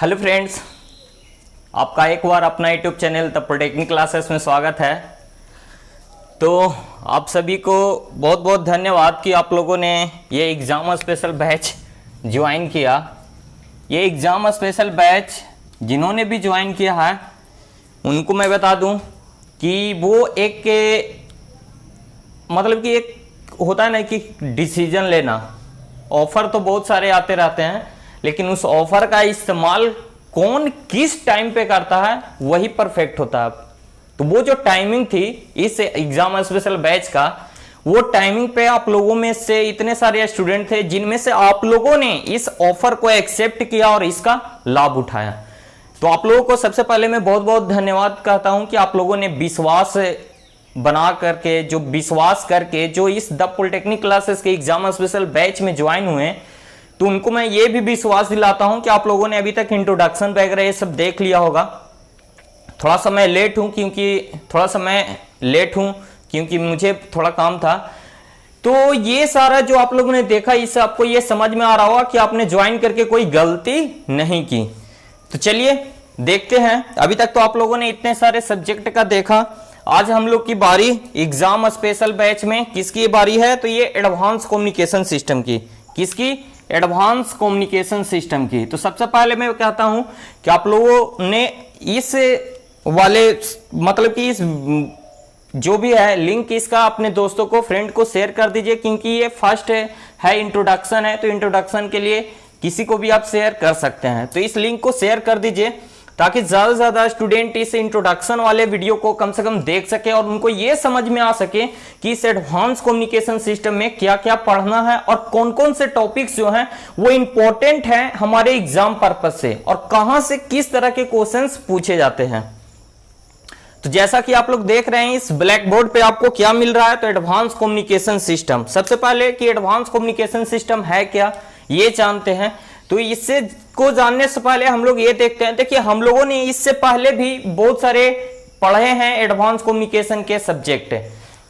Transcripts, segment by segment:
Hello friends, आपका एक बार अपना YouTube channel the polytechnic classes में स्वागत है। तो आप सभी को बहुत बहुत धन्यवाद कि आप लोगों ने ये एग्ज़ाम स्पेशल बैच ज्वाइन किया। ये एग्ज़ाम स्पेशल बैच जिन्होंने भी ज्वाइन किया है उनको मैं बता दूं कि वो एक मतलब कि एक होता है ना कि डिसीजन लेना। ऑफ़र तो बहुत सारे आते रहते हैं, लेकिन उस ऑफर का इस्तेमाल कौन किस टाइम पे करता है वही परफेक्ट होता है। तो वो जो टाइमिंग थी इस एग्जाम स्पेशल बैच का, वो टाइमिंग पे आप लोगों में से इतने सारे स्टूडेंट थे जिनमें से आप लोगों ने इस ऑफर को एक्सेप्ट किया और इसका लाभ उठाया। तो आप लोगों को सबसे पहले मैं बहुत बहुत धन्यवाद कहता हूं कि आप लोगों ने विश्वास बना करके, जो विश्वास करके जो इस द पॉलिटेक्निक क्लासेस के एग्जाम स्पेशल बैच में ज्वाइन हुए, तो उनको मैं ये भी विश्वास दिलाता हूं कि आप लोगों ने अभी तक इंट्रोडक्शन वगैरह ये सब देख लिया होगा। थोड़ा सा मैं लेट हूं क्योंकि मुझे थोड़ा काम था। तो ये सारा जो आप लोगों ने देखा, इससे आपको ये समझ में आ रहा होगा कि आपने ज्वाइन करके कोई गलती नहीं की। तो चलिए देखते हैं। अभी तक तो आप लोगों ने इतने सारे सब्जेक्ट का देखा। आज हम लोग की बारी एग्जाम स्पेशल बैच में किसकी बारी है? तो ये एडवांस कम्युनिकेशन सिस्टम की। किसकी? एडवांस कम्युनिकेशन सिस्टम की। तो सबसे पहले मैं कहता हूं कि आप लोगों ने इस वाले मतलब कि इस जो भी है लिंक इसका अपने दोस्तों को, फ्रेंड को शेयर कर दीजिए, क्योंकि ये फर्स्ट है इंट्रोडक्शन है। तो इंट्रोडक्शन के लिए किसी को भी आप शेयर कर सकते हैं। तो इस लिंक को शेयर कर दीजिए ताकि ज्यादा से ज्यादा स्टूडेंट इस इंट्रोडक्शन वाले वीडियो को कम से कम देख सके और उनको ये समझ में आ सके कि इस एडवांस कम्युनिकेशन सिस्टम में क्या क्या पढ़ना है और कौन कौन से टॉपिक्स जो हैं वो इंपॉर्टेंट हैं हमारे एग्जाम पर्पस से, और कहां से किस तरह के क्वेश्चंस पूछे जाते हैं। तो जैसा कि आप लोग देख रहे हैं इस ब्लैक बोर्ड पे आपको क्या मिल रहा है, तो एडवांस कम्युनिकेशन सिस्टम। सबसे पहले कि एडवांस कम्युनिकेशन सिस्टम है क्या ये जानते हैं। तो इससे को जानने से पहले हम लोग ये देखते हैं, देखिए हम लोगों ने इससे पहले भी बहुत सारे पढ़े हैं एडवांस कम्युनिकेशन के सब्जेक्ट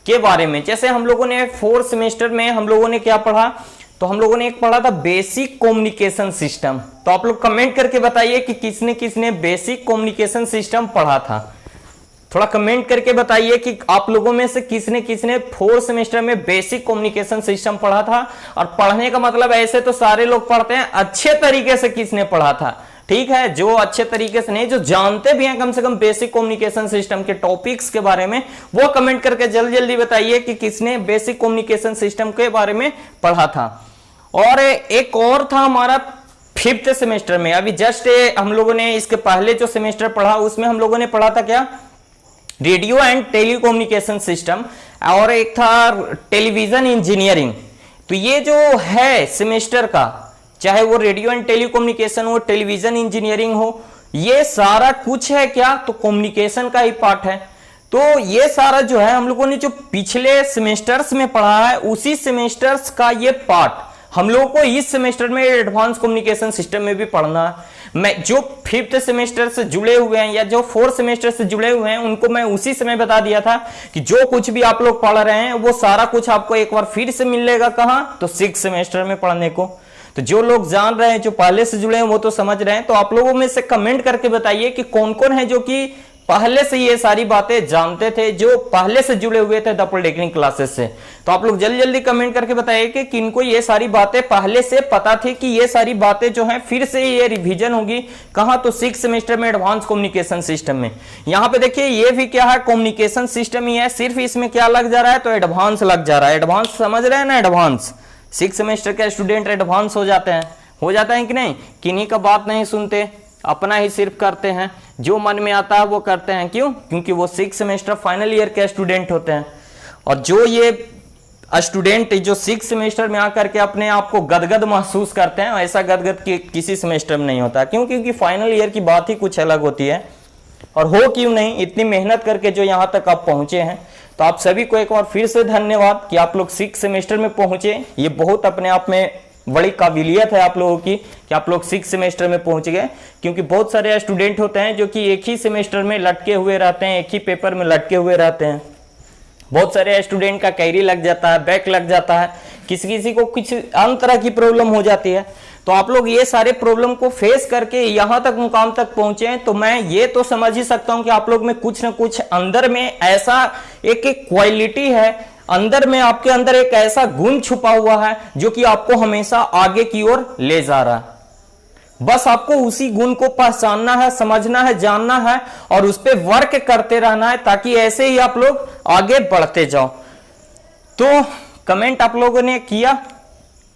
के बारे में। जैसे हम लोगों ने 4th सेमेस्टर में हम लोगों ने क्या पढ़ा, तो हम लोगों ने एक पढ़ा था बेसिक कम्युनिकेशन सिस्टम। तो आप लोग कमेंट करके बताइए कि किसने किसने बेसिक कम्युनिकेशन सिस्टम पढ़ा था। थोड़ा कमेंट करके बताइए कि आप लोगों में से किसने किसने 4th सेमेस्टर में बेसिक कम्युनिकेशन सिस्टम पढ़ा था। और पढ़ने का मतलब ऐसे तो सारे लोग पढ़ते हैं, अच्छे तरीके से किसने पढ़ा था। ठीक है, जो अच्छे तरीके से नहीं, जो जानते भी हैं कम से कम बेसिक कम्युनिकेशन सिस्टम के टॉपिक्स के बारे में, वो कमेंट करके जल्दी जल्दी बताइए कि किसने बेसिक कम्युनिकेशन सिस्टम के बारे में पढ़ा था। और एक और था हमारा 5th सेमेस्टर में, अभी जस्ट हम लोगों ने इसके पहले जो सेमेस्टर पढ़ा उसमें हम लोगों ने पढ़ा था क्या, रेडियो एंड टेलीकम्युनिकेशन सिस्टम, और एक था टेलीविजन इंजीनियरिंग। तो ये जो है सेमेस्टर का, चाहे वो रेडियो एंड टेलीकम्युनिकेशन हो, टेलीविजन इंजीनियरिंग हो, ये सारा कुछ है क्या, तो कम्युनिकेशन का ही पार्ट है। तो ये सारा जो है हम लोगों ने जो पिछले सेमेस्टर्स में पढ़ा है उसी सेमेस्टर्स का ये पार्ट हम लोगों को इस सेमेस्टर में एडवांस कम्युनिकेशन सिस्टम में भी पढ़ना है। मैं जो 5th सेमेस्टर से जुड़े हुए हैं या जो 4th सेमेस्टर से जुड़े हुए हैं उनको मैं उसी समय बता दिया था कि जो कुछ भी आप लोग पढ़ रहे हैं वो सारा कुछ आपको एक बार फिर से मिलेगा कहां, तो 6th सेमेस्टर में पढ़ने को। तो जो लोग जान रहे हैं, जो पहले से जुड़े हैं वो तो समझ रहे हैं। तो आप लोगों में से कमेंट करके बताइए कि कौन कौन है जो कि पहले से ये सारी बातें जानते थे, जो पहले से जुड़े हुए थे द पॉलिटेक्निक क्लासेस से। तो आप लोग जल्दी जल्दी कमेंट करके बताइए कि किनको ये सारी बातें पहले से पता थी कि ये सारी बातें जो हैं फिर से ये रिवीजन होगी कहां, तो 6th सेमेस्टर में एडवांस कम्युनिकेशन सिस्टम में। यहां पे देखिए ये भी क्या है, कम्युनिकेशन सिस्टम ही है, सिर्फ इसमें क्या लग जा रहा है, तो एडवांस लग जा रहा है। एडवांस समझ रहे हैं ना, एडवांस 6th सेमेस्टर के स्टूडेंट एडवांस हो जाते हैं, हो जाता है कि नहीं, किन्हीं का बात नहीं सुनते, अपना ही सिर्फ करते हैं, जो मन में आता है वो करते हैं। क्यों? क्योंकि वो 6th सेमेस्टर फाइनल ईयर के स्टूडेंट होते हैं। और जो ये स्टूडेंट जो 6th सेमेस्टर में आकर के अपने आप को गदगद महसूस करते हैं, ऐसा गदगद किसी सेमेस्टर में नहीं होता। क्यों? क्योंकि फाइनल ईयर की बात ही कुछ अलग होती है। और हो क्यों नहीं, इतनी मेहनत करके जो यहाँ तक आप पहुंचे हैं, तो आप सभी को एक बार फिर से धन्यवाद कि आप लोग 6th सेमेस्टर में पहुंचे। ये बहुत अपने आप में बड़ी काबिलियत है आप लोगों की कि आप लोग 6th सेमेस्टर में पहुंच गए। क्योंकि बहुत सारे स्टूडेंट होते हैं जो कि एक ही सेमेस्टर में लटके हुए रहते हैं, एक ही पेपर में लटके हुए रहते हैं। बहुत सारे स्टूडेंट का कैरी लग जाता है, बैक लग जाता है, किसी किसी को कुछ अन्य तरह की प्रॉब्लम हो जाती है। तो आप लोग ये सारे प्रॉब्लम को फेस करके यहां तक मुकाम तक पहुंचे हैं, तो मैं ये तो समझ ही सकता हूं कि आप लोग में कुछ ना कुछ अंदर में ऐसा एक क्वालिटी है, अंदर में आपके अंदर एक ऐसा गुण छुपा हुआ है जो कि आपको हमेशा आगे की ओर ले जा रहा है। बस आपको उसी गुण को पहचानना है, समझना है, जानना है और उस पर वर्क करते रहना है, ताकि ऐसे ही आप लोग आगे बढ़ते जाओ। तो कमेंट आप लोगों ने किया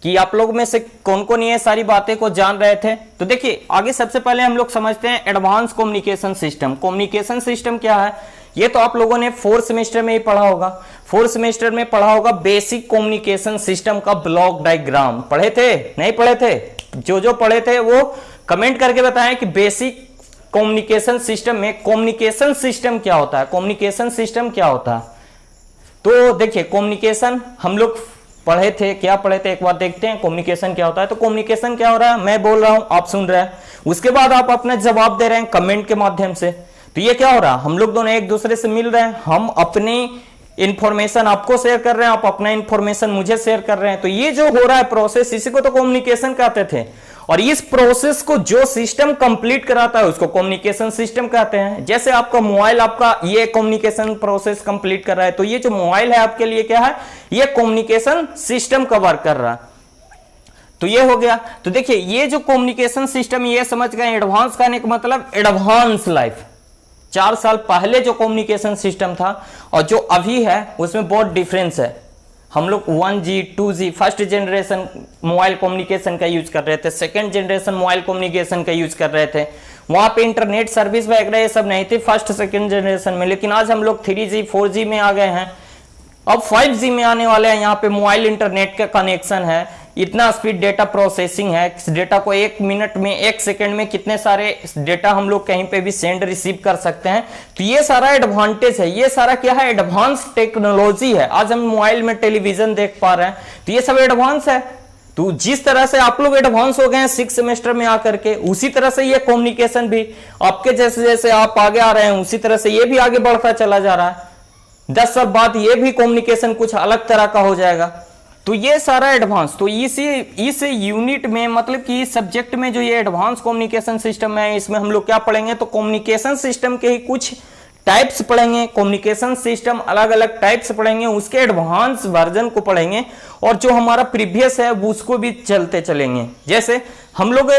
कि आप लोग में से कौन कौन ये सारी बातें को जान रहे थे। तो देखिए आगे सबसे पहले हम लोग समझते हैं advance communication system. Communication system क्या है, ये तो आप लोगों ने 4th सेमेस्टर में ही पढ़ा होगा। 4th सेमेस्टर में पढ़ा होगा बेसिक कम्युनिकेशन सिस्टम का ब्लॉक डायग्राम। पढ़े थे, नहीं पढ़े थे? जो पढ़े थे वो कमेंट करके बताएं कि बेसिक कम्युनिकेशन सिस्टम में कम्युनिकेशन सिस्टम क्या होता है, कम्युनिकेशन सिस्टम क्या होता है। तो देखिए कम्युनिकेशन हम लोग पढ़े थे, क्या पढ़े थे एक बार देखते हैं कम्युनिकेशन क्या होता है। तो कम्युनिकेशन क्या हो रहा है, मैं बोल रहा हूं, आप सुन रहे हैं, उसके बाद आप अपना जवाब दे रहे हैं कमेंट के माध्यम से। तो ये क्या हो रहा है, हम लोग दोनों एक दूसरे से मिल रहे हैं, हम अपनी इंफॉर्मेशन आपको शेयर कर रहे हैं, आप अपना इंफॉर्मेशन मुझे शेयर कर रहे हैं। तो ये जो हो रहा है प्रोसेस, इसी को तो कम्युनिकेशन कहते थे। और इस प्रोसेस को जो सिस्टम कंप्लीट कराता है उसको कम्युनिकेशन सिस्टम कहते हैं। जैसे आपका मोबाइल आपका ये कम्युनिकेशन प्रोसेस कंप्लीट कर रहा है, तो ये जो मोबाइल है आपके लिए क्या है, ये कम्युनिकेशन सिस्टम का वर्क कर रहा है। तो ये हो गया। तो देखिए ये जो कम्युनिकेशन सिस्टम, ये समझ गए एडवांस कहने का मतलब एडवांस लाइफ। 4 साल पहले जो कम्युनिकेशन सिस्टम था और जो अभी है उसमें बहुत डिफरेंस है। हम लोग 1G 2G first generation mobile communication का यूज कर रहे थे, सेकंड जनरेशन मोबाइल कम्युनिकेशन का यूज कर रहे थे। वहां पे इंटरनेट सर्विस वगैरह ये सब नहीं थी फर्स्ट सेकंड जनरेशन में। लेकिन आज हम लोग 3G 4G में आ गए हैं, अब 5G में आने वाले हैं। यहाँ पे मोबाइल इंटरनेट का कनेक्शन है, इतना स्पीड डेटा प्रोसेसिंग है, डेटा को 1 मिनट में 1 सेकंड में कितने सारे डेटा हम लोग कहीं पे भी सेंड रिसीव कर सकते हैं। तो ये सारा एडवांटेज है, ये सारा क्या है, एडवांस टेक्नोलॉजी है। आज हम मोबाइल में टेलीविजन देख पा रहे हैं, तो ये सब एडवांस है। तो जिस तरह से आप लोग एडवांस हो गए हैं 6th सेमेस्टर में आकर के, उसी तरह से ये कम्युनिकेशन भी आपके जैसे जैसे आप आगे आ रहे हैं उसी तरह से ये भी आगे बढ़ता चला जा रहा है। 10 साल बाद ये भी कम्युनिकेशन कुछ अलग तरह का हो जाएगा। तो ये सारा एडवांस, तो इस यूनिट में मतलब कि इस सब्जेक्ट में जो ये एडवांस कम्युनिकेशन सिस्टम है, इसमें हम लोग क्या पढ़ेंगे, तो कम्युनिकेशन सिस्टम के ही कुछ टाइप्स पढ़ेंगे। कम्युनिकेशन सिस्टम अलग अलग टाइप्स पढ़ेंगे, उसके एडवांस वर्जन को पढ़ेंगे और जो हमारा प्रीवियस है उसको भी चलते चलेंगे। जैसे हम लोग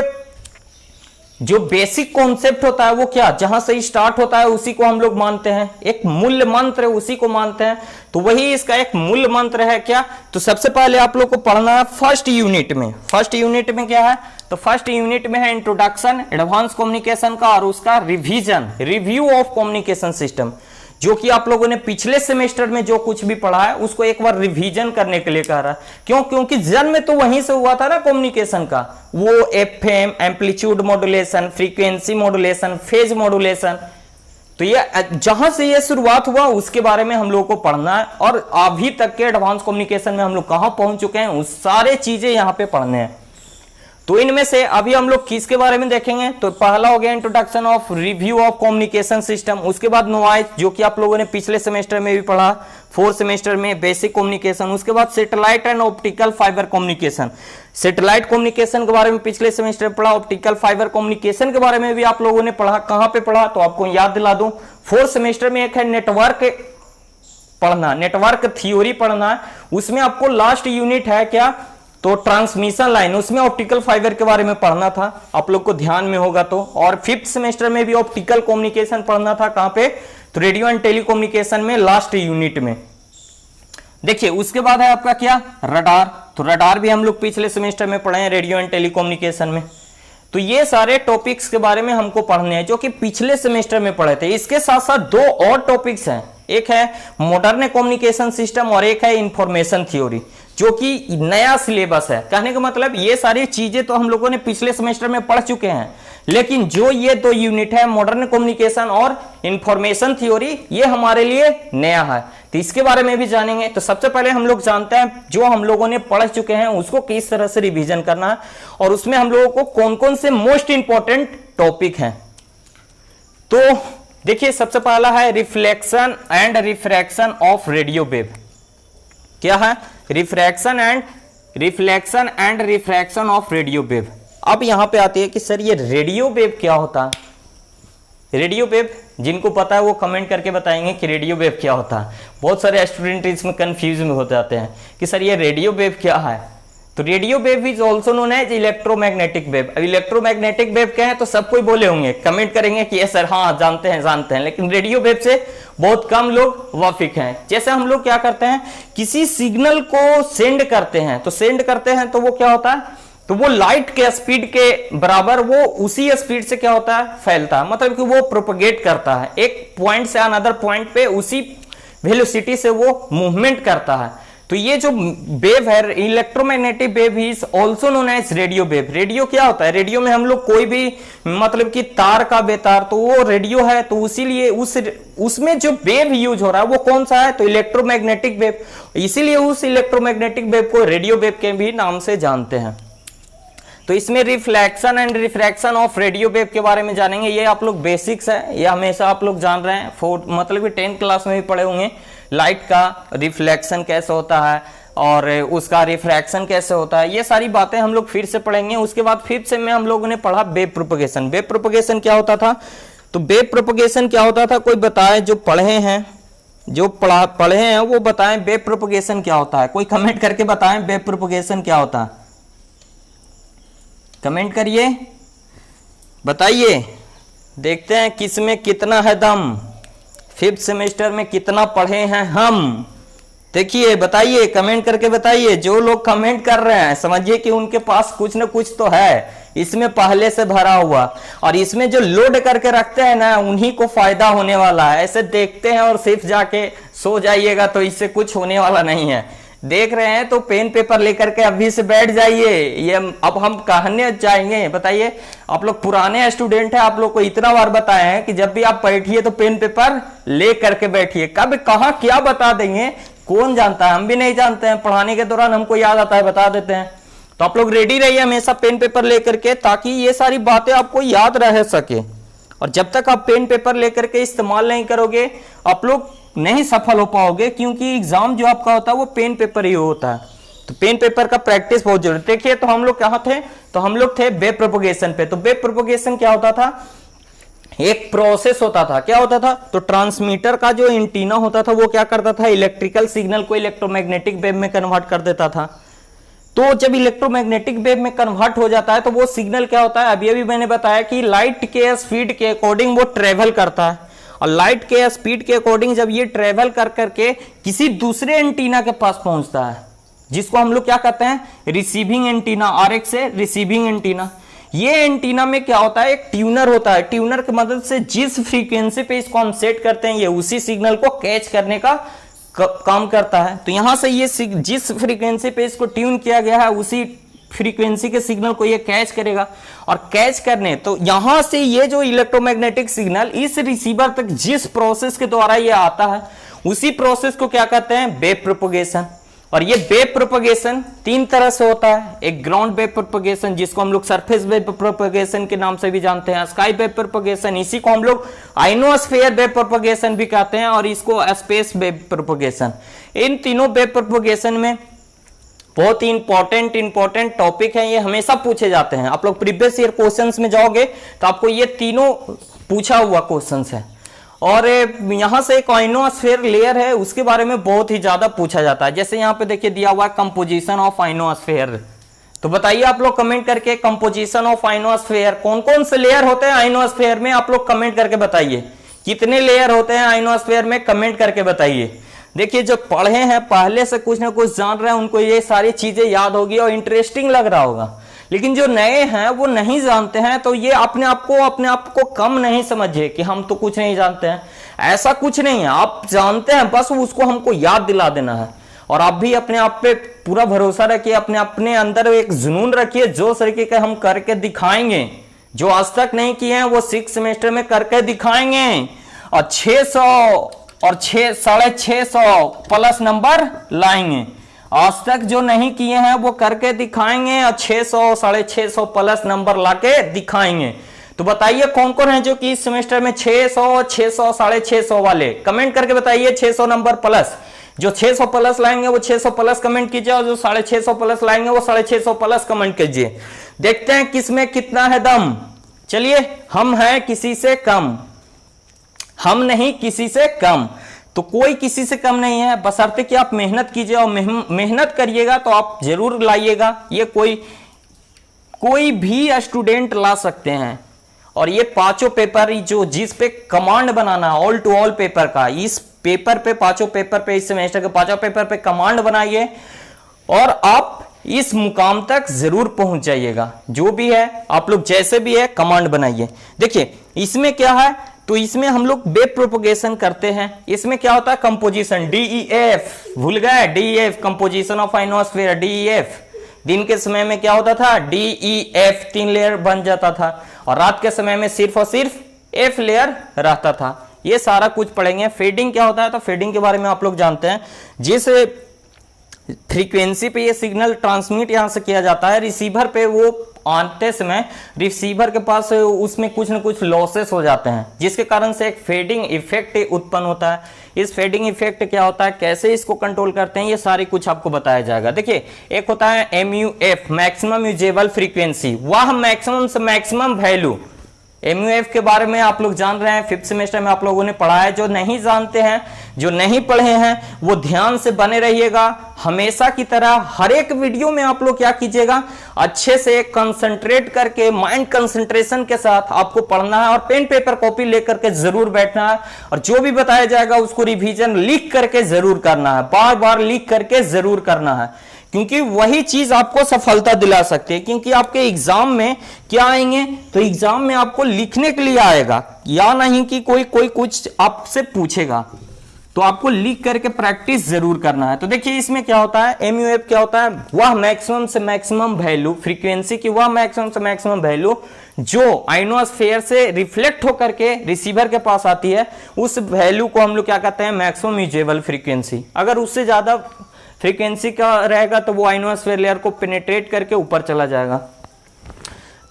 जो बेसिक कॉन्सेप्ट होता है वो क्या, जहां से स्टार्ट होता है उसी को हम लोग मानते हैं, एक मूल मंत्र उसी को मानते हैं। तो वही इसका एक मूल मंत्र है क्या, तो सबसे पहले आप लोग को पढ़ना है फर्स्ट यूनिट में। फर्स्ट यूनिट में क्या है, तो फर्स्ट यूनिट में है इंट्रोडक्शन एडवांस कम्युनिकेशन का और उसका revision, review of communication system. जो कि आप लोगों ने पिछले सेमेस्टर में जो कुछ भी पढ़ा है उसको एक बार रिवीजन करने के लिए कह रहा है। क्यों, क्योंकि जन्म तो वहीं से हुआ था ना कम्युनिकेशन का, वो FM amplitude modulation, frequency modulation, phase modulation. तो ये जहां से ये शुरुआत हुआ उसके बारे में हम लोगों को पढ़ना है और अभी तक के एडवांस कम्युनिकेशन में हम लोग कहां पहुंच चुके हैं उस सारे चीजें यहां पे पढ़ने हैं। तो इनमें से अभी हम लोग किसके बारे में देखेंगे, तो पहला हो गया introduction of review of communication system. उसके बाद नॉइज, जो कि आप लोगों ने पिछले सेमेस्टर में भी पढ़ा 4th सेमेस्टर में, बेसिक कम्युनिकेशन। उसके बाद satellite and optical fibre communication. Satellite communication के बारे में पिछले सेमेस्टर में पढ़ा, ऑप्टिकल फाइबर कम्युनिकेशन के बारे में भी आप लोगों ने पढ़ा। कहां पे पढ़ा, तो आपको याद दिला दूं, 4th सेमेस्टर में एक है नेटवर्क पढ़ना, नेटवर्क थ्योरी पढ़ना है। उसमें आपको लास्ट यूनिट है क्या, तो ट्रांसमिशन लाइन, उसमें ऑप्टिकल फाइबर के बारे में पढ़ना था, आप लोग को ध्यान में होगा तो। और 5th सेमेस्टर में भी ऑप्टिकल कम्युनिकेशन पढ़ना था, कहां पे, तो रेडियो एंड टेलीकम्युनिकेशन में लास्ट यूनिट में। देखिए उसके बाद है आपका क्या, रडार। तो रडार भी हम लोग पिछले सेमेस्टर में पढ़े हैं रेडियो एंड टेलीकम्युनिकेशन में। तो ये सारे टॉपिक्स के बारे में हमको पढ़ने हैं जो कि पिछले सेमेस्टर में पढ़े थे। इसके साथ साथ 2 और टॉपिक्स हैं, एक है मॉडर्न कम्युनिकेशन सिस्टम और एक है इंफॉर्मेशन थ्योरी, जो कि नया सिलेबस है। कहने का मतलब ये सारी चीजें तो हम लोगों ने पिछले सेमेस्टर में पढ़ चुके हैं, लेकिन जो ये 2 यूनिट है मॉडर्न कम्युनिकेशन और इंफॉर्मेशन थ्योरी, ये हमारे लिए नया है। तो इसके बारे में भी जानेंगे। तो सबसे पहले हम लोग जानते हैं जो हम लोगों ने पढ़ चुके हैं उसको किस तरह से रिवीजन करना है और उसमें हम लोगों को कौन कौन से मोस्ट इंपॉर्टेंट टॉपिक हैं। तो देखिए सबसे पहला है reflection and refraction of radio wave. क्या है, reflection and refraction of radio wave. अब यहां पे आती है कि सर ये रेडियो वेव क्या होता है। रेडियो वेव जिनको पता है वो कमेंट करके बताएंगे कि रेडियो वेव क्या होता है। बहुत सारे स्टूडेंट इसमें कंफ्यूज में हो जाते हैं कि सर ये रेडियो वेव क्या है। तो radio wave is also known as electromagnetic wave. अब इलेक्ट्रोमैग्नेटिक वेव क्या है तो सब कोई बोले होंगे, कमेंट करेंगे कि ये सर हाँ जानते हैं, लेकिन रेडियो वेव से बहुत कम लोग वाकिफ हैं। जैसे हम लोग क्या करते हैं, किसी सिग्नल को सेंड करते हैं, तो सेंड करते हैं तो वो क्या होता है, तो वो लाइट के स्पीड के बराबर वो उसी स्पीड से क्या होता है, फैलता है। मतलब कि वो प्रोपगेट करता है, एक पॉइंट से अनदर पॉइंट पे उसी वेलोसिटी से वो मूवमेंट करता है। तो ये जो वेव है electromagnetic wave is also known as radio wave. Radio क्या होता है, रेडियो में हम लोग कोई भी मतलब कि तार का बेतार, तो वो रेडियो है, तो इसीलिए उसमें जो वेव यूज हो रहा है वो कौन सा है, तो इलेक्ट्रोमैग्नेटिक वेव। इसीलिए उस इलेक्ट्रोमैग्नेटिक वेव को रेडियो वेव के भी नाम से जानते हैं। तो इसमें reflection and refraction of radio wave के बारे में जानेंगे। ये आप लोग बेसिक्स है, ये हमेशा आप लोग जान रहे हैं, मतलब कि 10th क्लास में भी पढ़े होंगे। लाइट का रिफ्लेक्शन कैसे होता है और उसका रिफ्रैक्शन कैसे होता है, ये सारी बातें हम लोग फिर से पढ़ेंगे। उसके बाद 5th सेम में हम लोगों ने पढ़ा वेव प्रोपगेशन। वेव प्रोपगेशन क्या होता था, तो वेव प्रोपगेशन क्या होता था, कोई बताए जो पढ़े हैं, जो पढ़े हैं वो बताएं वेव प्रोपगेशन क्या होता है। कोई कमेंट करके बताएं वेव प्रोपगेशन क्या होता है, कमेंट करिए, बताइए, देखते हैं किस में कितना है दम, 5th सेमेस्टर में कितना पढ़े हैं हम। देखिए बताइए, कमेंट करके बताइए। जो लोग कमेंट कर रहे हैं समझिए कि उनके पास कुछ ना कुछ तो है इसमें पहले से भरा हुआ, और इसमें जो लोड करके रखते हैं ना उन्हीं को फायदा होने वाला है। ऐसे देखते हैं और सिर्फ जाके सो जाइएगा तो इससे कुछ होने वाला नहीं है। देख रहे हैं तो पेन पेपर लेकर के अभी से बैठ जाइए। ये अब हम कहने जाएंगे, बताइए आप लोग पुराने स्टूडेंट हैं, आप लोग को इतना बार बताए हैं कि जब भी आप बैठिए तो पेन पेपर ले करके बैठिए। कब कहां क्या बता देंगे कौन जानता है, हम भी नहीं जानते हैं। पढ़ाने के दौरान हमको याद आता है बता देते हैं। तो आप लोग रेडी रहिए हमेशा पेन पेपर लेकर के, ताकि ये सारी बातें आपको याद रह सके। और जब तक आप पेन पेपर लेकर के इस्तेमाल नहीं करोगे आप लोग नहीं सफल हो पाओगे, क्योंकि एग्जाम जो आपका होता है वो पेन पेपर ही होता है। तो पेन पेपर का प्रैक्टिस बहुत जरूरी। देखिए तो हम लोग कहां थे, तो हम लोग थे वेव प्रोपगेशन पे। तो वेव प्रोपगेशन क्या होता था, एक प्रोसेस होता था। क्या होता था, तो ट्रांसमीटर का जो एंटीना होता था वो क्या करता था, इलेक्ट्रिकल सिग्नल को इलेक्ट्रोमैग्नेटिक वेव में कन्वर्ट कर देता था। तो जब इलेक्ट्रोमैग्नेटिक वेव में कन्वर्ट हो जाता है तो वो सिग्नल क्या होता है, अभी मैंने बताया कि लाइट के स्पीड के अकॉर्डिंग वो ट्रेवल करता है। और लाइट के स्पीड के अकॉर्डिंग जब ये ट्रेवल कर करके किसी दूसरे एंटीना के पास पहुंचता है, जिसको हम लोग क्या कहते हैं, रिसीविंग एंटीना, आरएक्स से रिसीविंग एंटीना। ये एंटीना में क्या होता है, एक ट्यूनर होता है। ट्यूनर की मदद से जिस फ्रीक्वेंसी पे इसको हम सेट करते हैं ये उसी सिग्नल को कैच करने का काम करता है। तो यहां से ये जिस फ्रीक्वेंसी पे इसको ट्यून किया गया है उसी फ्रीक्वेंसी के सिग्नल को ये कैच करेगा। और कैच करने तो यहां से ये जो इलेक्ट्रोमैग्नेटिक सिग्नल इस रिसीवर तक जिस प्रोसेस के द्वारा ये आता है उसी प्रोसेस को क्या कहते हैं, वेव प्रोपगेशन। और ये वेव प्रोपगेशन 3 तरह से होता है। एक ग्राउंड वेव प्रोपगेशन जिसको हम लोग सरफेस वेव प्रोपगेशन के नाम से भी जानते हैं, स्काई वेव प्रोपगेशन, इसी को हम लोग आइनोस्फीयर वेव प्रोपगेशन भी कहते हैं, और इसको स्पेस वेव प्रोपगेशन। इन तीनों वेव प्रोपगेशन में बहुत ही इंपॉर्टेंट टॉपिक है, ये हमेशा पूछे जाते हैं। आप लोग प्रीवियस ईयर क्वेश्चंस में जाओगे तो आपको ये तीनों पूछा हुआ क्वेश्चंस है। और यहां से एक आइनोस्फीयर लेयर है उसके बारे में बहुत ही ज्यादा पूछा जाता है। जैसे यहाँ पे देखिए दिया हुआ है कंपोजिशन ऑफ आइनोस्फीयर। तो बताइए आप लोग कमेंट करके, कंपोजिशन ऑफ आइनोस्फीयर, कौन कौन से लेयर होते हैं आइनोस्फीयर में, आप लोग कमेंट करके बताइए। कितने लेयर होते हैं आइनोस्फीयर में, कमेंट करके बताइए। देखिए जो पढ़े हैं पहले से कुछ ना कुछ जान रहे हैं उनको ये सारी चीजें याद होगी और इंटरेस्टिंग लग रहा होगा। लेकिन जो नए हैं वो नहीं जानते हैं, तो ये अपने आप को कम नहीं समझिए कि हम तो कुछ नहीं जानते हैं। ऐसा कुछ नहीं है, आप जानते हैं, बस उसको हमको याद दिला देना है। और आप भी अपने आप पे पूरा भरोसा रखिए, अपने अंदर एक जुनून रखिए, जो तरीके का हम करके दिखाएंगे, जो आज तक नहीं किए हैं वो 6 सेमेस्टर में करके दिखाएंगे। और 600 और 650 प्लस नंबर लाएंगे। आज तक जो नहीं किए हैं वो करके दिखाएंगे और 600 650 प्लस नंबर लाके दिखाएंगे। तो बताइए कौन कौन है जो कि इस सेमेस्टर में 600 600 650 वाले, कमेंट करके बताइए 600 नंबर प्लस। जो 600 प्लस लाएंगे वो 600 प्लस कमेंट कीजिए, और जो 650 प्लस लाएंगे वो 650 प्लस कमेंट कीजिए। देखते हैं किसमें कितना है दम। चलिए, हम हैं किसी से कम, हम नहीं किसी से कम, तो कोई किसी से कम नहीं है, बशर्ते कि आप मेहनत कीजिए, और मेहनत करिएगा तो आप जरूर लाइएगा। ये कोई भी स्टूडेंट ला सकते हैं। और ये पांचों पेपर जो जिस पे कमांड बनाना है ऑल टू ऑल पेपर का, इस पेपर पे पांचों पेपर पे, इस सेमेस्टर के पांचों पेपर पे कमांड बनाइए और आप इस मुकाम तक जरूर पहुंच जाइएगा। जो भी है आप लोग जैसे भी है कमांड बनाइए। देखिए इसमें क्या है, तो इसमें हम लोग वेब प्रोपोगेशन करते हैं। इसमें क्या होता है, कंपोजिशन, DEF, भूल गए DEF, composition of ionosphere, DEF। दिन के समय में क्या होता था, DEF 3 लेयर बन जाता था, और रात के समय में सिर्फ और सिर्फ F लेयर रहता था। ये सारा कुछ पढ़ेंगे। फेडिंग क्या होता है, तो फेडिंग के बारे में आप लोग जानते हैं। जिस फ्रीक्वेंसी पे ये सिग्नल ट्रांसमिट यहां से किया जाता है, रिसीवर पे वो आते समय रिसीवर के पास उसमें कुछ न कुछ लॉसेस हो जाते हैं, जिसके कारण से एक फेडिंग इफेक्ट उत्पन्न होता है। इस फेडिंग इफेक्ट क्या होता है, कैसे इसको कंट्रोल करते हैं, ये सारी कुछ आपको बताया जाएगा। देखिए एक होता है MUF, मैक्सिमम यूजेबल फ्रीक्वेंसी, वह मैक्सिमम से मैक्सिमम वैल्यू। MUF के बारे में आप लोग जान रहे हैं, 5th सेमेस्टर में आप लोगों ने पढ़ा है। जो नहीं जानते हैं, जो नहीं पढ़े हैं, वो ध्यान से बने रहिएगा। हमेशा की तरह हर एक वीडियो में आप लोग क्या कीजिएगा, अच्छे से कंसंट्रेट करके, माइंड कंसंट्रेशन के साथ आपको पढ़ना है, और पेन पेपर कॉपी लेकर के जरूर बैठना है, और जो भी बताया जाएगा उसको रिवीजन लिख करके जरूर करना है, बार बार लिख करके जरूर करना है, क्योंकि वही चीज आपको सफलता दिला सकती है। क्योंकि आपके एग्जाम में क्या आएंगे, तो एग्जाम में आपको लिखने के लिए आएगा, या नहीं कि कोई कुछ आपसे पूछेगा, तो आपको लिख करके प्रैक्टिस जरूर करना है। तो देखिए इसमें क्या होता है, MUF क्या होता है, वह मैक्सिमम से मैक्सिमम वैल्यू, फ्रीक्वेंसी की वह मैक्सिमम से मैक्सिमम वैल्यू जो आइनोस्फीयर से रिफ्लेक्ट होकर के रिसीवर के पास आती है, उस वैल्यू को हम लोग क्या कहते हैं, मैक्सिमम यूजेबल फ्रीक्वेंसी। अगर उससे ज्यादा फ्रीक्वेंसी का रहेगा तो वो आइनोस्फीयर लेयर को पेनिट्रेट करके ऊपर चला जाएगा।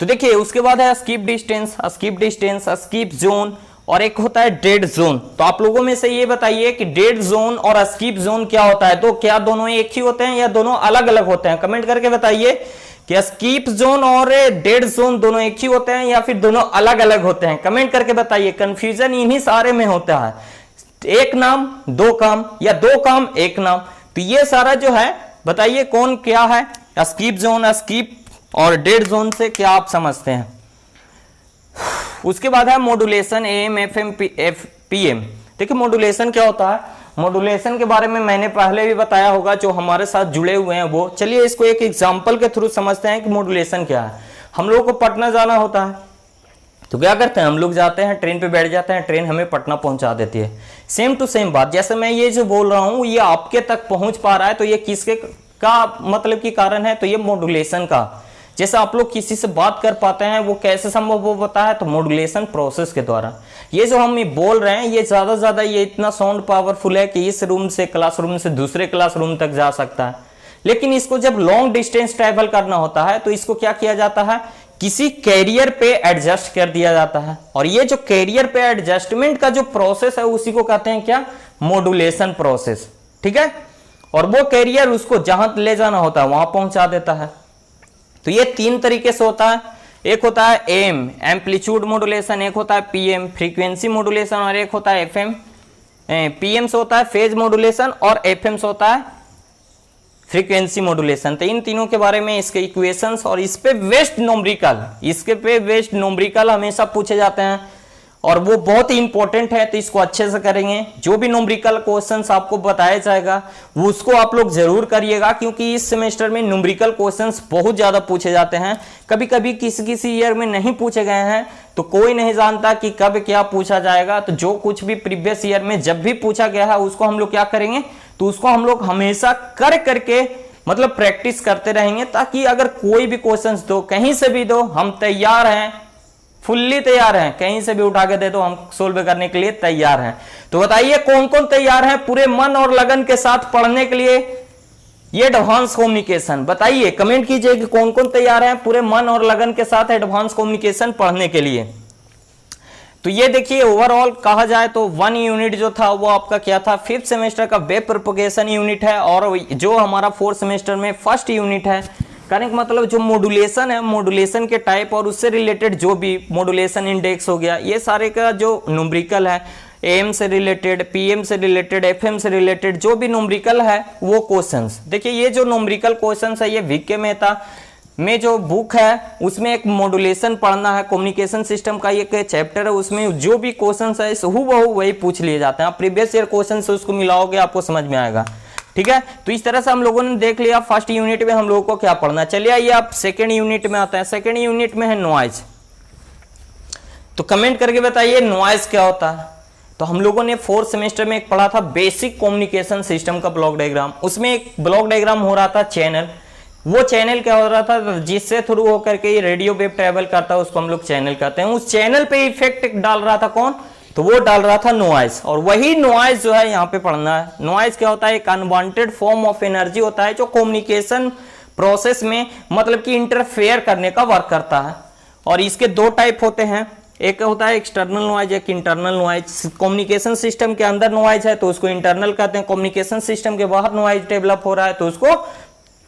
तो देखिए उसके बाद है स्किप डिस्टेंस, स्किप जोन, और एक होता है डेड जोन। तो आप लोगों में से ये बताइए कि डेड जोन और स्किप जोन क्या होता है, तो क्या दोनों एक ही होते हैं या दोनों अलग अलग होते हैं? कमेंट करके बताइए कि स्किप जोन और डेड जोन दोनों एक ही होते हैं या फिर दोनों अलग अलग होते हैं। कमेंट करके बताइए। कंफ्यूजन इन्हीं सारे में होता है, एक नाम दो काम या दो काम एक नाम। तो ये सारा जो है बताइए कौन क्या है, स्किप जोन, स्किप और डेड जोन से क्या आप समझते हैं। उसके बाद है मॉड्यूलेशन, AM, FM, PM। देखिए मॉड्यूलेशन क्या होता है, मॉड्यूलेशन के बारे में मैंने पहले भी बताया होगा, जो हमारे साथ जुड़े हुए हैं वो। चलिए इसको एक एग्जांपल के थ्रू समझते हैं कि मॉड्यूलेशन क्या है। हम लोगों को पटना जाना होता है, तो क्या करते हैं, हम लोग जाते हैं, ट्रेन पे बैठ जाते हैं, ट्रेन हमें पटना पहुंचा देती है। सेम टू सेम बात, जैसे मैं ये जो बोल रहा हूं ये आपके तक पहुंच पा रहा है, तो ये किसके का मतलब की कारण है, तो ये मॉड्यूलेशन का। जैसे आप लोग किसी से बात कर पाते हैं, वो कैसे संभव हो पाता है, तो मॉड्यूलेशन प्रोसेस के द्वारा। ये जो हम बोल रहे हैं ये ज्यादा ये इतना साउंड पावरफुल है कि इस रूम से, क्लासरूम से दूसरे क्लासरूम तक जा सकता है। लेकिन इसको जब लॉन्ग डिस्टेंस ट्रैवल करना होता है तो इसको क्या किया जाता है, किसी कैरियर पे एडजस्ट कर दिया जाता है। और ये जो कैरियर पे एडजस्टमेंट का जो प्रोसेस है उसी को कहते हैं क्या, मॉड्यूलेशन प्रोसेस। ठीक है, और वो कैरियर उसको जहां ले जाना होता है वहां पहुंचा देता है। तो ये तीन तरीके से होता है, एक होता है AM, एम्पलीट्यूड मॉड्यूलेशन, एक होता है PM, फ्रीक्वेंसी मॉड्यूलेशन, और एक होता है FM। PM से होता है फेज मॉड्यूलेशन और FM से होता है फ्रीक्वेंसी मॉड्यूलेशन। तो इन तीनों के बारे में, इसके इक्वेशंस और इस पे वेस्ट न्यूमेरिकल हमेशा पूछे जाते हैं, और वो बहुत ही इंपॉर्टेंट है, तो इसको अच्छे से करेंगे। जो भी न्यूमेरिकल क्वेश्चंस आपको बताया जाएगा वो उसको आप लोग जरूर करिएगा, क्योंकि इस सेमेस्टर में न्यूमेरिकल क्वेश्चंस बहुत ज्यादा पूछे जाते हैं। कभी कभी किसी ईयर में नहीं पूछे गए हैं, तो कोई नहीं जानता कि कब क्या पूछा जाएगा। तो जो कुछ भी प्रीवियस ईयर में जब भी पूछा गया है उसको हम लोग क्या करेंगे, तो उसको हम लोग हमेशा कर करके मतलब प्रैक्टिस करते रहेंगे, ताकि अगर कोई भी क्वेश्चंस दो, कहीं से भी दो, हम तैयार हैं, फुल्ली तैयार हैं। कहीं से भी उठा के दे दो, हम सोल्व करने के लिए तैयार हैं। तो बताइए कौन कौन तैयार है पूरे मन और लगन के साथ पढ़ने के लिए ये एडवांस कम्युनिकेशन? बताइए, कमेंट कीजिए कि कौन कौन तैयार है पूरे मन और लगन के साथ एडवांस कम्युनिकेशन पढ़ने के लिए। तो ये देखिए ओवरऑल कहा जाए तो 1 यूनिट जो था वो आपका क्या था, 5th सेमेस्टर का वेब प्रोपगेशन यूनिट है, और जो हमारा 4th सेमेस्टर में फर्स्ट यूनिट है। कहने का मतलब जो मॉड्यूलेशन है, मॉड्यूलेशन के टाइप और उससे रिलेटेड जो भी मॉड्यूलेशन इंडेक्स हो गया, ये सारे का जो न्यूमेरिकल है, एम से रिलेटेड, पीएम से रिलेटेड, एफएम से रिलेटेड जो भी न्यूमेरिकल है वो क्वेश्चंस। देखिए ये जो न्यूमेरिकल क्वेश्चंस है ये वीके मेहता में जो बुक है उसमें एक मॉड्यूलेशन पढ़ना है, कम्युनिकेशन सिस्टम का एक चैप्टर है, उसमें जो भी क्वेश्चंस है हूबहू वही पूछ लिए जाते हैं। आप प्रीवियस ईयर क्वेश्चन से उसको मिलाओगे आपको समझ में आएगा, ठीक है। तो इस तरह से हम लोगों ने देख लिया फर्स्ट यूनिट में हम लोगों को क्या पढ़ना। चलिए आइए आप सेकेंड यूनिट में आते हैं। सेकेंड यूनिट में है नॉइज। तो कमेंट करके बताइए नॉइज क्या होता है। तो हम लोगों ने 4th सेमेस्टर में एक पढ़ा था बेसिक कम्युनिकेशन सिस्टम का ब्लॉक डायग्राम। उसमें एक ब्लॉक डायग्राम हो रहा था चैनल। वो चैनल क्या हो रहा था, जिससे थ्रू होकर के ये रेडियो वेव ट्रेवल करता है उसको हम लोग चैनल कहते हैं। उस चैनल पे इफेक्ट डाल रहा था कौन, तो वो डाल रहा था नॉइज। और वही नॉइज जो है यहाँ पे पढ़ना है। नॉइज क्या होता है, एक अनवांटेड फॉर्म ऑफ एनर्जी होता है जो कम्युनिकेशन प्रोसेस में मतलब कि इंटरफेयर करने का वर्क करता है। और इसके दो टाइप होते हैं, एक होता है एक्सटर्नल नॉइज, एक इंटरनल नॉइज। कम्युनिकेशन सिस्टम के अंदर नॉइज है तो उसको इंटरनल कहते हैं, कम्युनिकेशन सिस्टम के बाहर नॉइज डेवलप हो रहा है तो उसको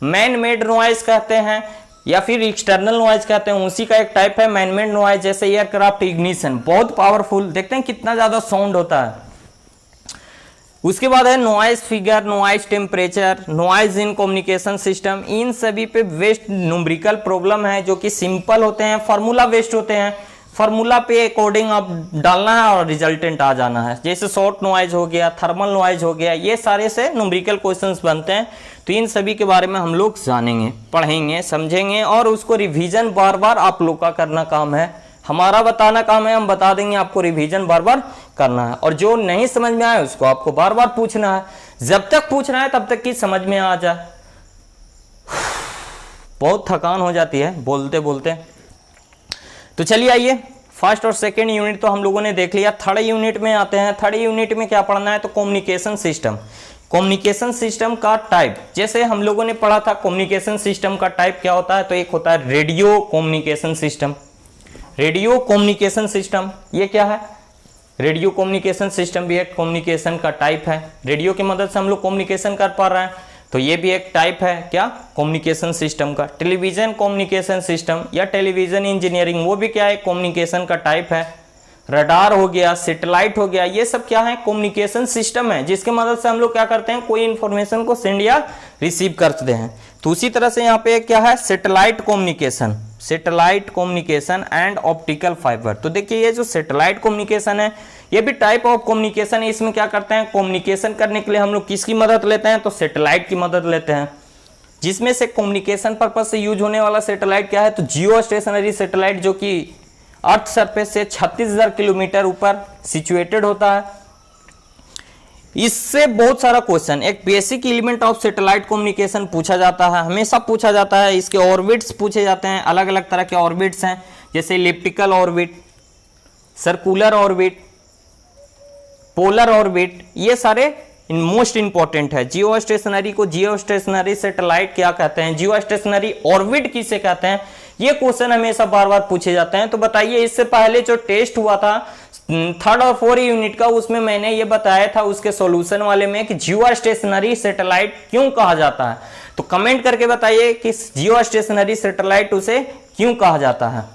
मैन मेड नॉइज कहते हैं या फिर एक्सटर्नल नॉइज कहते हैं। उसी का एक टाइप है मैन मेड नॉइज, जैसे एयरक्राफ्ट इग्निशन, बहुत पावरफुल, देखते हैं कितना ज्यादा साउंड होता है। उसके बाद है noise figure, noise temperature, noise in communication system. इन सभी पे वेस्ट न्यूमेरिकल प्रॉब्लम है जो कि सिंपल होते हैं, फार्मूला वेस्ट होते हैं। फार्मूला पे अकॉर्डिंग आप डालना है और रिजल्टेंट आ जाना है। जैसे शॉर्ट नॉइज हो गया, थर्मल नॉइज हो गया, ये सारे से न्यूमेरिकल क्वेश्चंस बनते हैं। तो इन सभी के बारे में हम लोग जानेंगे, पढ़ेंगे, समझेंगे और उसको रिवीजन बार बार आप लोग का करना काम है। हमारा बताना काम है, हम बता देंगे, आपको रिवीजन बार बार करना है। और जो नहीं समझ में आए उसको आपको बार बार पूछना है, जब तक पूछना है तब तक कि समझ में आ जाए। बहुत थकान हो जाती है बोलते बोलते। तो चलिए आइए, फर्स्ट और सेकेंड यूनिट तो हम लोगों ने देख लिया। थर्ड यूनिट में आते हैं। थर्ड यूनिट में क्या पढ़ना है, तो कम्युनिकेशन सिस्टम। कम्युनिकेशन सिस्टम का टाइप, जैसे हम लोगों ने पढ़ा था कम्युनिकेशन सिस्टम का टाइप क्या होता है, तो एक होता है radio communication system. Radio communication system ये क्या है, रेडियो कम्युनिकेशन सिस्टम भी एक कम्युनिकेशन का टाइप है। रेडियो की मदद से हम लोग कम्युनिकेशन कर पा रहे हैं तो ये भी एक टाइप है क्या, कम्युनिकेशन सिस्टम का। टेलीविजन कम्युनिकेशन सिस्टम या टेलीविजन इंजीनियरिंग, वो भी क्या है, कम्युनिकेशन का टाइप है। रडार हो गया, सैटेलाइट हो गया, ये सब क्या है, कम्युनिकेशन सिस्टम है जिसके मदद से हम लोग क्या करते हैं, कोई इंफॉर्मेशन को सेंड या रिसीव करते हैं। तो उसी तरह से यहाँ पे क्या है, satellite communication, satellite communication and optical fibre. तो देखिए ये जो सैटेलाइट कम्युनिकेशन है ये भी टाइप ऑफ कम्युनिकेशन है। इसमें क्या करते हैं, कम्युनिकेशन करने के लिए हम लोग किसकी मदद लेते हैं, तो सैटेलाइट की मदद लेते हैं। जिसमें से कम्युनिकेशन पर्पज से यूज होने वाला सैटेलाइट क्या है, तो जियो स्टेशनरी सैटेलाइट, जो कि अर्थ सरफेस से 36,000 किलोमीटर ऊपर सिचुएटेड होता है। इससे बहुत सारा क्वेश्चन, एक basic element of satellite communication पूछा जाता है, हमेशा पूछा जाता है। इसके ऑर्बिट्स पूछे जाते हैं, अलग अलग तरह के ऑर्बिट्स हैं, जैसे elliptical orbit, circular orbit, polar orbit, ये सारे मोस्ट इंपॉर्टेंट है। जियो स्टेशनरी को जियो स्टेशनरी सैटेलाइट क्या कहते हैं, जियो स्टेशनरी ऑर्बिट किसे कहते हैं, ये क्वेश्चन हमेशा बार बार पूछे जाते हैं। तो बताइए, इससे पहले जो टेस्ट हुआ था 3rd और 4th यूनिट का, उसमें मैंने ये बताया था उसके सॉल्यूशन वाले में कि जियो स्टेशनरी सैटेलाइट क्यों कहा जाता है। तो कमेंट करके बताइए कि जियो स्टेशनरी सैटेलाइट उसे क्यों कहा जाता है।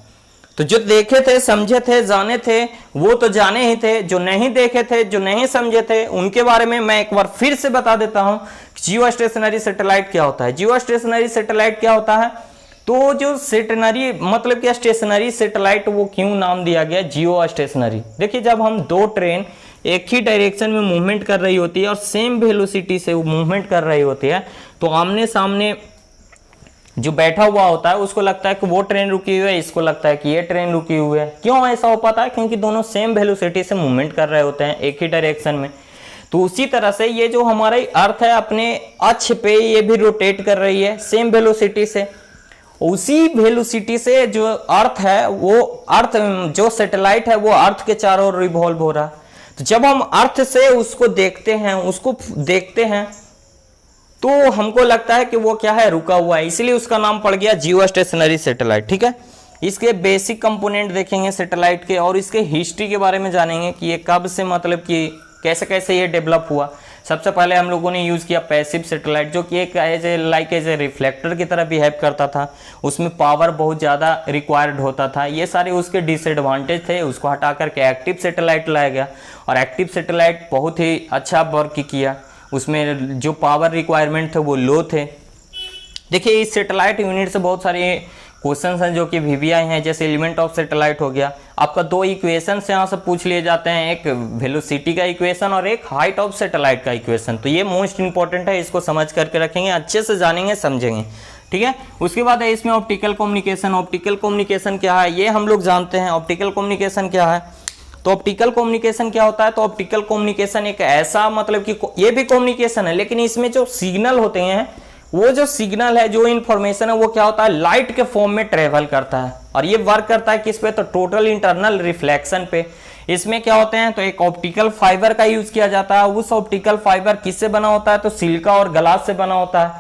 तो जो देखे थे, समझे थे, जाने थे वो तो जाने ही थे, जो नहीं देखे थे, जो नहीं समझे थे, उनके बारे में मैं एक बार फिर से बता देता हूं। जियो स्टेशनरी सैटेलाइट क्या होता है। जियो स्टेशनरी सैटेलाइट क्या होता है, तो जो स्टेशनरी मतलब क्या, स्टेशनरी सैटेलाइट वो क्यों नाम दिया गया जियो स्टेशनरी। देखिए, जब हम दो ट्रेन एक ही डायरेक्शन में मूवमेंट कर रही होती है और सेम वेलोसिटी से वो मूवमेंट कर रही होती है, तो आमने सामने जो बैठा हुआ होता है उसको लगता है कि वो ट्रेन रुकी हुई है, इसको लगता है कि ये ट्रेन रुकी हुई है। क्यों ऐसा हो पाता है, क्योंकि दोनों सेम वेलोसिटी से मूवमेंट कर रहे होते हैं एक ही डायरेक्शन में। तो उसी तरह से ये जो हमारा अर्थ है अपने अक्ष पे ये भी रोटेट कर रही है सेम वेलोसिटी से। उसी वेलोसिटी से जो अर्थ है, वो अर्थ जो सैटेलाइट है वो अर्थ के चारों ओर रिवॉल्व हो रहा है। तो जब हम अर्थ से उसको देखते हैं तो हमको लगता है कि वो क्या है, रुका हुआ है, इसलिए उसका नाम पड़ गया जियो स्टेशनरी सैटेलाइट। ठीक है, इसके बेसिक कंपोनेंट देखेंगे सैटेलाइट के, और इसके हिस्ट्री के बारे में जानेंगे कि ये कब से मतलब कि कैसे कैसे ये डेवलप हुआ। सबसे पहले हम लोगों ने यूज़ किया पैसिव सैटेलाइट, जो कि एक एज ए रिफ्लेक्टर की तरह बिहेव करता था। उसमें पावर बहुत ज़्यादा रिक्वायर्ड होता था। ये सारे उसके डिसएडवांटेज थे, उसको हटा करके एक्टिव सैटेलाइट लाया गया, और एक्टिव सैटेलाइट बहुत ही अच्छा वर्क किया। उसमें जो पावर रिक्वायरमेंट थे वो लो थे। देखिए इस सैटेलाइट यूनिट से बहुत सारे क्वेश्चंस हैं जो कि VVI हैं, जैसे एलिमेंट ऑफ सैटेलाइट हो गया। आपका 2 इक्वेशंस यहाँ से पूछ लिए जाते हैं, एक वेलोसिटी का इक्वेशन और एक हाइट ऑफ सैटेलाइट का इक्वेशन। तो ये मोस्ट इंपॉर्टेंट है, इसको समझ करके रखेंगे, अच्छे से जानेंगे समझेंगे, ठीक है। उसके बाद है इसमें ऑप्टिकल कम्युनिकेशन। ऑप्टिकल कम्युनिकेशन क्या है ये हम लोग जानते हैं। ऑप्टिकल कम्युनिकेशन क्या है, तो ऑप्टिकल कम्युनिकेशन क्या होता है, तो ऑप्टिकल कम्युनिकेशन एक ऐसा मतलब कि ये भी कम्युनिकेशन है, लेकिन इसमें जो सिग्नल होते हैं, वो जो सिग्नल है, जो इंफॉर्मेशन है, वो क्या होता है, लाइट के फॉर्म में ट्रेवल करता है। और ये वर्क करता है किस पे, तो टोटल इंटरनल रिफ्लेक्शन पे। इसमें क्या होते हैं, तो एक ऑप्टिकल फाइबर का यूज किया जाता है। उस ऑप्टिकल फाइबर किससे बना होता है, तो सिलिका और ग्लास से बना होता है,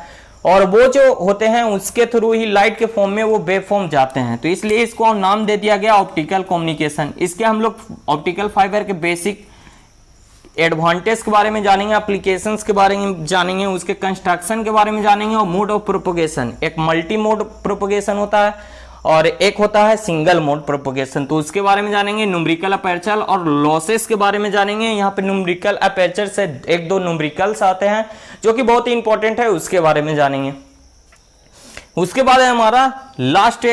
और वो जो होते हैं उसके थ्रू ही लाइट के फॉर्म में वो वेव फॉर्म जाते हैं। तो इसलिए इसको नाम दे दिया गया ऑप्टिकल कम्युनिकेशन। इसके हम लोग ऑप्टिकल फाइबर के बेसिक एडवांटेज के बारे में जानेंगे, एप्लीकेशंस के बारे में जानेंगे, उसके कंस्ट्रक्शन के बारे में जानेंगे, और मोड ऑफ प्रोपोगेशन। एक मल्टी मोड प्रोपोगेशन होता है और एक होता है सिंगल मोड प्रोपोगेशन, तो उसके बारे में जानेंगे। न्यूमेरिकल अपर्चर और लॉसेस के बारे में जानेंगे। यहाँ पे न्यूमेरिकल अपर्चर से 1-2 न्यूमेरिकल्स आते हैं जो कि बहुत ही इंपॉर्टेंट है, उसके बारे में जानेंगे। उसके बाद है हमारा लास्ट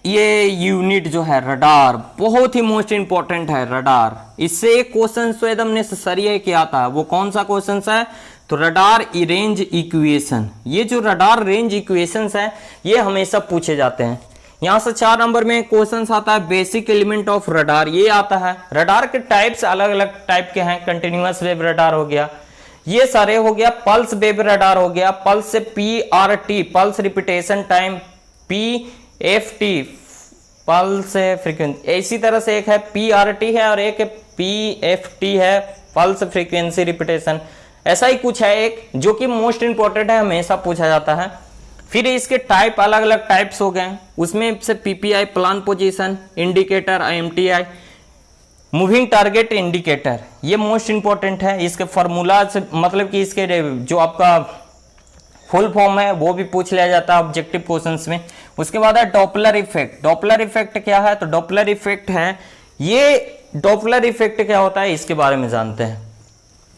ये यूनिट जो है रडार, बहुत ही मोस्ट इंपॉर्टेंट है रडार। इससे एक क्वेश्चन तो एकदम नेसेसरी है कि आता है, वो कौन सा क्वेश्चन है, तो रडार रेंज इक्वेशन। ये जो रडार रेंज इक्वेशन है ये हमेशा पूछे जाते हैं। यहाँ से 4 नंबर में क्वेश्चन आता है बेसिक एलिमेंट ऑफ रडार, ये आता है। रडार के टाइप्स अलग अलग टाइप के हैं, कंटिन्यूअस वेव रडार हो गया, ये सारे हो गया। पल्स वेव रडार हो गया, पल्स से PRT pulse repetition time, PFT pulse frequency, इसी तरह से एक है PRT है और एक PFT है पल्स फ्रीक्वेंसी रिपीटेशन। ऐसा ही कुछ है एक जो कि मोस्ट इंपॉर्टेंट है, हमेशा पूछा जाता है। फिर इसके टाइप अलग अलग टाइप्स हो गए, उसमें से PPI plan position indicator, IMTI moving target indicator, ये मोस्ट इंपॉर्टेंट है। इसके फॉर्मूला से मतलब कि इसके जो आपका फुल फॉर्म है वो भी पूछ लिया जाता है ऑब्जेक्टिव क्वेश्चंस में। उसके बाद है डॉपलर इफेक्ट। डॉपलर इफेक्ट क्या है, तो डॉपलर इफेक्ट है, ये डॉपलर इफेक्ट क्या होता है इसके बारे में जानते हैं।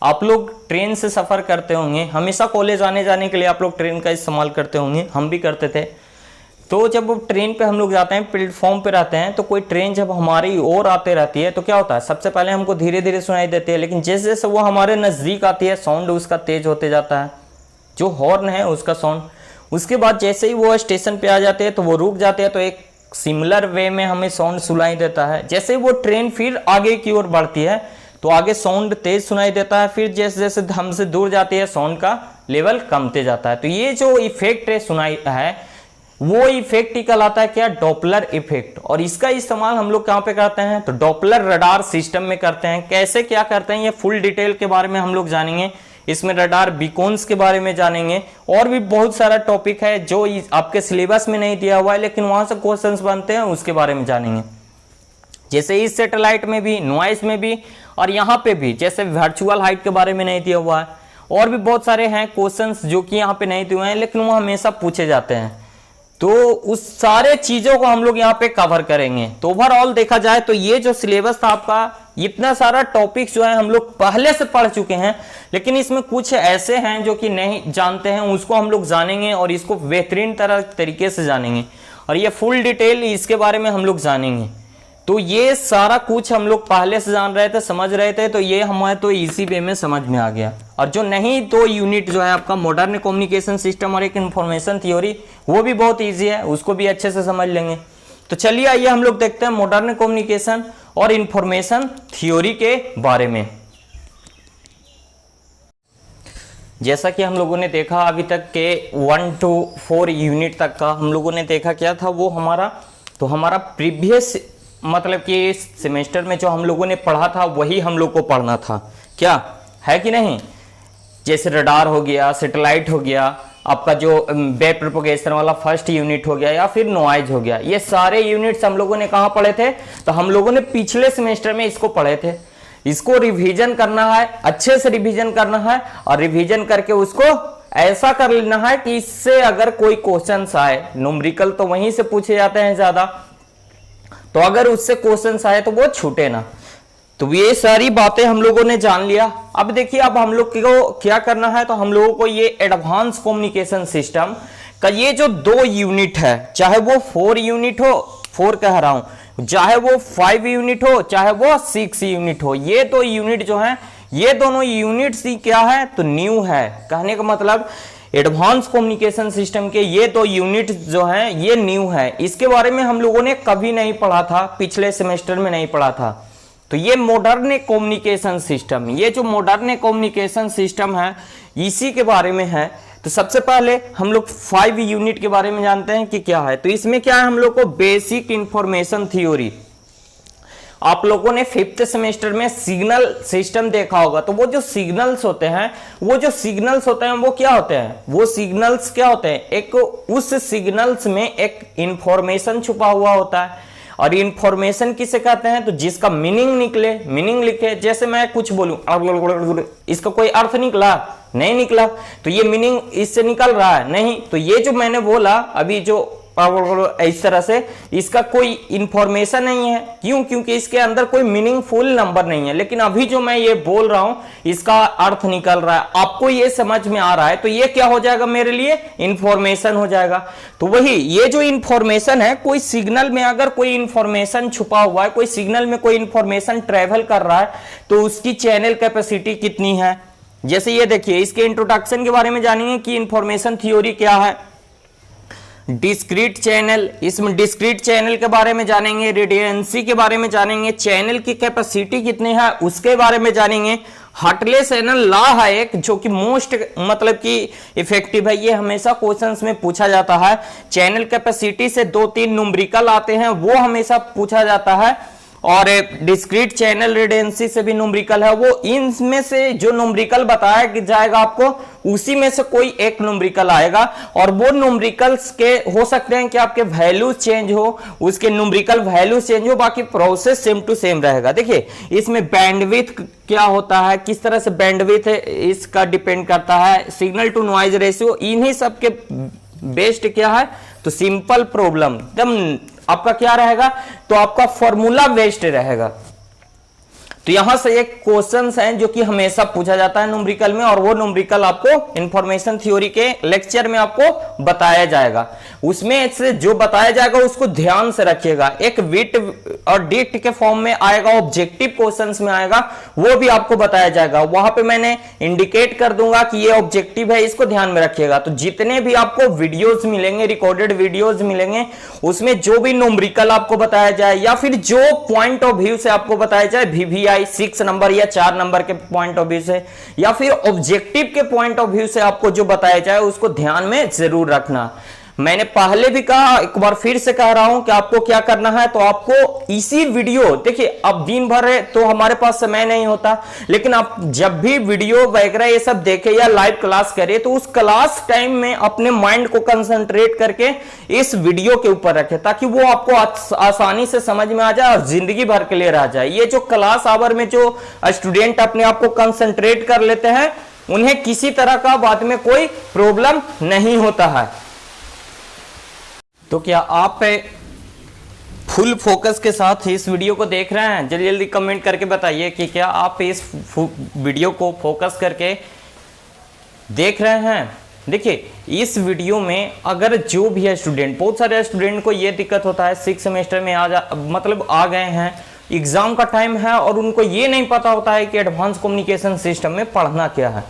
आप लोग ट्रेन से सफर करते होंगे, हमेशा कॉलेज आने जाने के लिए आप लोग ट्रेन का इस्तेमाल करते होंगे, हम भी करते थे। तो जब वो ट्रेन पे हम लोग जाते हैं, प्लेटफॉर्म पे रहते हैं, तो कोई ट्रेन जब हमारी ओर आते रहती है तो क्या होता है, सबसे पहले हमको धीरे धीरे सुनाई देती है, लेकिन जैसे जैसे वो हमारे नजदीक आती है साउंड उसका तेज होते जाता है, जो हॉर्न है उसका साउंड। उसके बाद जैसे ही वो स्टेशन पे आ जाते हैं तो वो रुक जाते हैं, तो एक सिमिलर वे में हमें साउंड सुनाई देता है। जैसे ही वो ट्रेन फिर आगे की ओर बढ़ती है तो आगे साउंड तेज सुनाई देता है, फिर जैसे जैसे हमसे दूर जाती है साउंड का लेवल कमते जाता है। तो ये जो इफेक्ट है सुनाई है वो इफेक्ट ही कहलाता है क्या, डॉपलर इफेक्ट। और इसका इस्तेमाल हम लोग कहाँ पे करते हैं, तो डॉपलर रडार सिस्टम में करते हैं। कैसे क्या करते हैं ये फुल डिटेल के बारे में हम लोग जानेंगे। इसमें रडार बीकॉन्स के बारे में जानेंगे, और भी बहुत सारा टॉपिक है जो आपके सिलेबस में नहीं दिया हुआ है लेकिन वहां से क्वेश्चंस बनते हैं, उसके बारे में जानेंगे। जैसे इस सैटेलाइट में भी, नॉइस में भी, और यहाँ पे भी, जैसे वर्चुअल हाइट के बारे में नहीं दिया हुआ है, और भी बहुत सारे हैं क्वेश्चंस जो कि यहाँ पे नहीं दिए हुए हैं लेकिन वो हमेशा पूछे जाते हैं। तो उस सारे चीजों को हम लोग यहाँ पे कवर करेंगे। तो ओवरऑल देखा जाए तो ये जो सिलेबस था आपका, इतना सारा टॉपिक्स जो है हम लोग पहले से पढ़ चुके हैं, लेकिन इसमें कुछ ऐसे हैं जो कि नहीं जानते हैं, उसको हम लोग जानेंगे और इसको बेहतरीन तरीके से जानेंगे, और ये फुल डिटेल इसके बारे में हम लोग जानेंगे। तो ये सारा कुछ हम लोग पहले से जान रहे थे, समझ रहे थे, तो ये हमारे तो इसी वे में समझ में आ गया। और जो नहीं, तो यूनिट जो है आपका मॉडर्न कम्युनिकेशन सिस्टम और एक इंफॉर्मेशन थ्योरी, वो भी बहुत ईजी है, उसको भी अच्छे से समझ लेंगे। तो चलिए आइए हम लोग देखते हैं मॉडर्न कम्युनिकेशन और इंफॉर्मेशन थ्योरी के बारे में। जैसा कि हम लोगों ने देखा अभी तक के 1 to 4 यूनिट तक का हम लोगों ने देखा, क्या था वो हमारा प्रीवियस मतलब कि इस सेमेस्टर में जो हम लोगों ने पढ़ा था वही हम लोग को पढ़ना था, क्या है कि नहीं। जैसे रडार हो गया, सैटेलाइट हो गया, आपका जो वेव प्रोपगेशन वाला फर्स्ट यूनिट हो गया या फिर नॉइज हो गया, ये सारे यूनिट्स हम लोगों ने कहाँ पढ़े थे? तो हम लोगों ने पिछले सेमेस्टर में इसको पढ़े थे। इसको रिवीजन करना है, अच्छे से रिवीजन करना है और रिवीजन करके उसको ऐसा कर लेना है कि इससे अगर कोई क्वेश्चंस आए, न्यूमेरिकल तो वहीं से पूछे जाते हैं ज्यादा, तो अगर उससे क्वेश्चंस आए तो वो छूटे ना। तो ये सारी बातें हम लोगों ने जान लिया। अब देखिए, अब हम लोग को क्या करना है, तो हम लोगों को ये एडवांस कम्युनिकेशन सिस्टम का ये जो 2 यूनिट है, चाहे वो 4 यूनिट हो, 4 कह रहा हूं, चाहे वो 5 यूनिट हो, चाहे वो 6 यूनिट हो, ये 2 यूनिट जो है, ये दोनों यूनिट्स ही क्या है, तो न्यू है। कहने का मतलब एडवांस कम्युनिकेशन सिस्टम के ये 2 यूनिट जो हैं ये न्यू है। इसके बारे में हम लोगों ने कभी नहीं पढ़ा था, पिछले सेमेस्टर में नहीं पढ़ा था। तो ये मॉडर्न कम्युनिकेशन सिस्टम, ये जो मॉडर्न कम्युनिकेशन सिस्टम है इसी के बारे में है। तो सबसे पहले हम लोग 5 यूनिट के बारे में जानते हैं कि क्या है। तो इसमें क्या है, हम लोग को बेसिक इंफॉर्मेशन थ्योरी, आप लोगों ने 5th सेमेस्टर में सिग्नल सिस्टम देखा होगा। तो वो जो सिग्नल्स होते हैं, वो क्या होते हैं, वो सिग्नल्स क्या होते हैं, एक उस सिग्नल्स में एक इंफॉर्मेशन छुपा हुआ होता है। और इंफॉर्मेशन किसे कहते हैं, तो जिसका मीनिंग निकले, मीनिंग लिखे। जैसे मैं कुछ बोलूं, इसका कोई अर्थ निकला नहीं निकला, तो ये मीनिंग इससे निकल रहा है नहीं। तो ये जो मैंने बोला अभी, जो इस तरह से, इसका कोई इंफॉर्मेशन नहीं है। क्यों? क्योंकि इसके अंदर कोई मीनिंगफुल नंबर नहीं है। लेकिन अभी जो मैं ये बोल रहा हूं इसका अर्थ निकल रहा है, आपको ये समझ में आ रहा है, तो ये क्या हो जाएगा, मेरे लिए इंफॉर्मेशन हो जाएगा। तो वही ये जो इंफॉर्मेशन है, कोई सिग्नल में अगर कोई इंफॉर्मेशन छुपा हुआ है, कोई सिग्नल में कोई इंफॉर्मेशन ट्रेवल कर रहा है, तो उसकी चैनल कैपेसिटी कितनी है। जैसे ये देखिए, इसके इंट्रोडक्शन के बारे में जानेंगे कि इंफॉर्मेशन थ्योरी क्या है। डिस्क्रीट चैनल, इसमें डिस्क्रीट चैनल के बारे में जानेंगे, रेडियंसी के बारे में जानेंगे, चैनल की कैपेसिटी कितनी है उसके बारे में जानेंगे। हार्टले चैनल लॉ है एक, जो कि मोस्ट मतलब कि इफेक्टिव है, ये हमेशा क्वेश्चंस में पूछा जाता है। चैनल कैपेसिटी से 2-3 न्यूमेरिकल आते हैं, वो हमेशा पूछा जाता है। और डिस्क्रीट चैनल रेडियंसी से भी न्यूमेरिकल है, वो इनमें से जो न्यूमेरिकल बताया कि जाएगा आपको, उसी में से कोई एक न्यूमेरिकल आएगा। और वो न्यूमेरिकल्स के हो सकते हैं कि आपके वैल्यूज चेंज हो, उसके न्यूमेरिकल वैल्यूज चेंज हो, बाकी प्रोसेस सेम टू सेम रहेगा। देखिए, इसमें बैंडविड्थ क्या होता है, किस तरह से बैंडविड्थ है, इसका डिपेंड करता है। सिग्नल टू नॉइज रेशियो, इन्हीं सब के बेस्ड क्या है, तो सिंपल प्रॉब्लम एकदम आपका क्या रहेगा, तो आपका फॉर्मूला बेस्ड रहेगा। तो यहां से एक क्वेश्चंस हैं जो कि हमेशा पूछा जाता है न्यूमेरिकल में, और वो न्यूमेरिकल आपको इंफॉर्मेशन थ्योरी के लेक्चर में आपको बताया जाएगा। उसमें से जो बताया जाएगा उसको ध्यान से रखिएगा। एक विट और डिक्ट के फॉर्म में आएगा, ऑब्जेक्टिव क्वेश्चंस में आएगा, वो भी आपको बताया जाएगा। वहां पे मैंने इंडिकेट कर दूंगा कि ये ऑब्जेक्टिव है, इसको ध्यान में रखिएगा। तो जितने भी आपको वीडियोस मिलेंगे, रिकॉर्डेड वीडियोस मिलेंगे, उसमें जो भी न्यूमेरिकल आपको बताया जाए या फिर जो पॉइंट ऑफ व्यू से आपको बताया जाए, VVI 6 नंबर या 4 नंबर के पॉइंट ऑफ व्यू से, या फिर ऑब्जेक्टिव के पॉइंट ऑफ व्यू से आपको जो बताया जाए, उसको ध्यान में जरूर रखना। मैंने पहले भी कहा, एक बार फिर से कह रहा हूं कि आपको क्या करना है, तो आपको इसी वीडियो, देखिए अब दिन भर है तो हमारे पास समय नहीं होता, लेकिन आप जब भी वीडियो वगैरह ये सब देखे या लाइव क्लास करे, तो उस क्लास टाइम में अपने माइंड को कंसंट्रेट करके इस वीडियो के ऊपर रखे, ताकि वो आपको आसानी से समझ में आ जाए और जिंदगी भर के लिए रह जाए। ये जो क्लास आवर में जो स्टूडेंट अपने आप को कंसंट्रेट कर लेते हैं, उन्हें किसी तरह का बाद में कोई प्रॉब्लम नहीं होता है। तो क्या आप फुल फोकस के साथ इस वीडियो को देख रहे हैं? जल्दी जल्दी कमेंट करके बताइए कि क्या आप इस वीडियो को फोकस करके देख रहे हैं। देखिए, इस वीडियो में अगर जो भी है स्टूडेंट, बहुत सारे स्टूडेंट को ये दिक्कत होता है, 6 सेमेस्टर में मतलब आ गए हैं, एग्जाम का टाइम है और उनको ये नहीं पता होता है कि एडवांस कम्युनिकेशन सिस्टम में पढ़ना क्या है।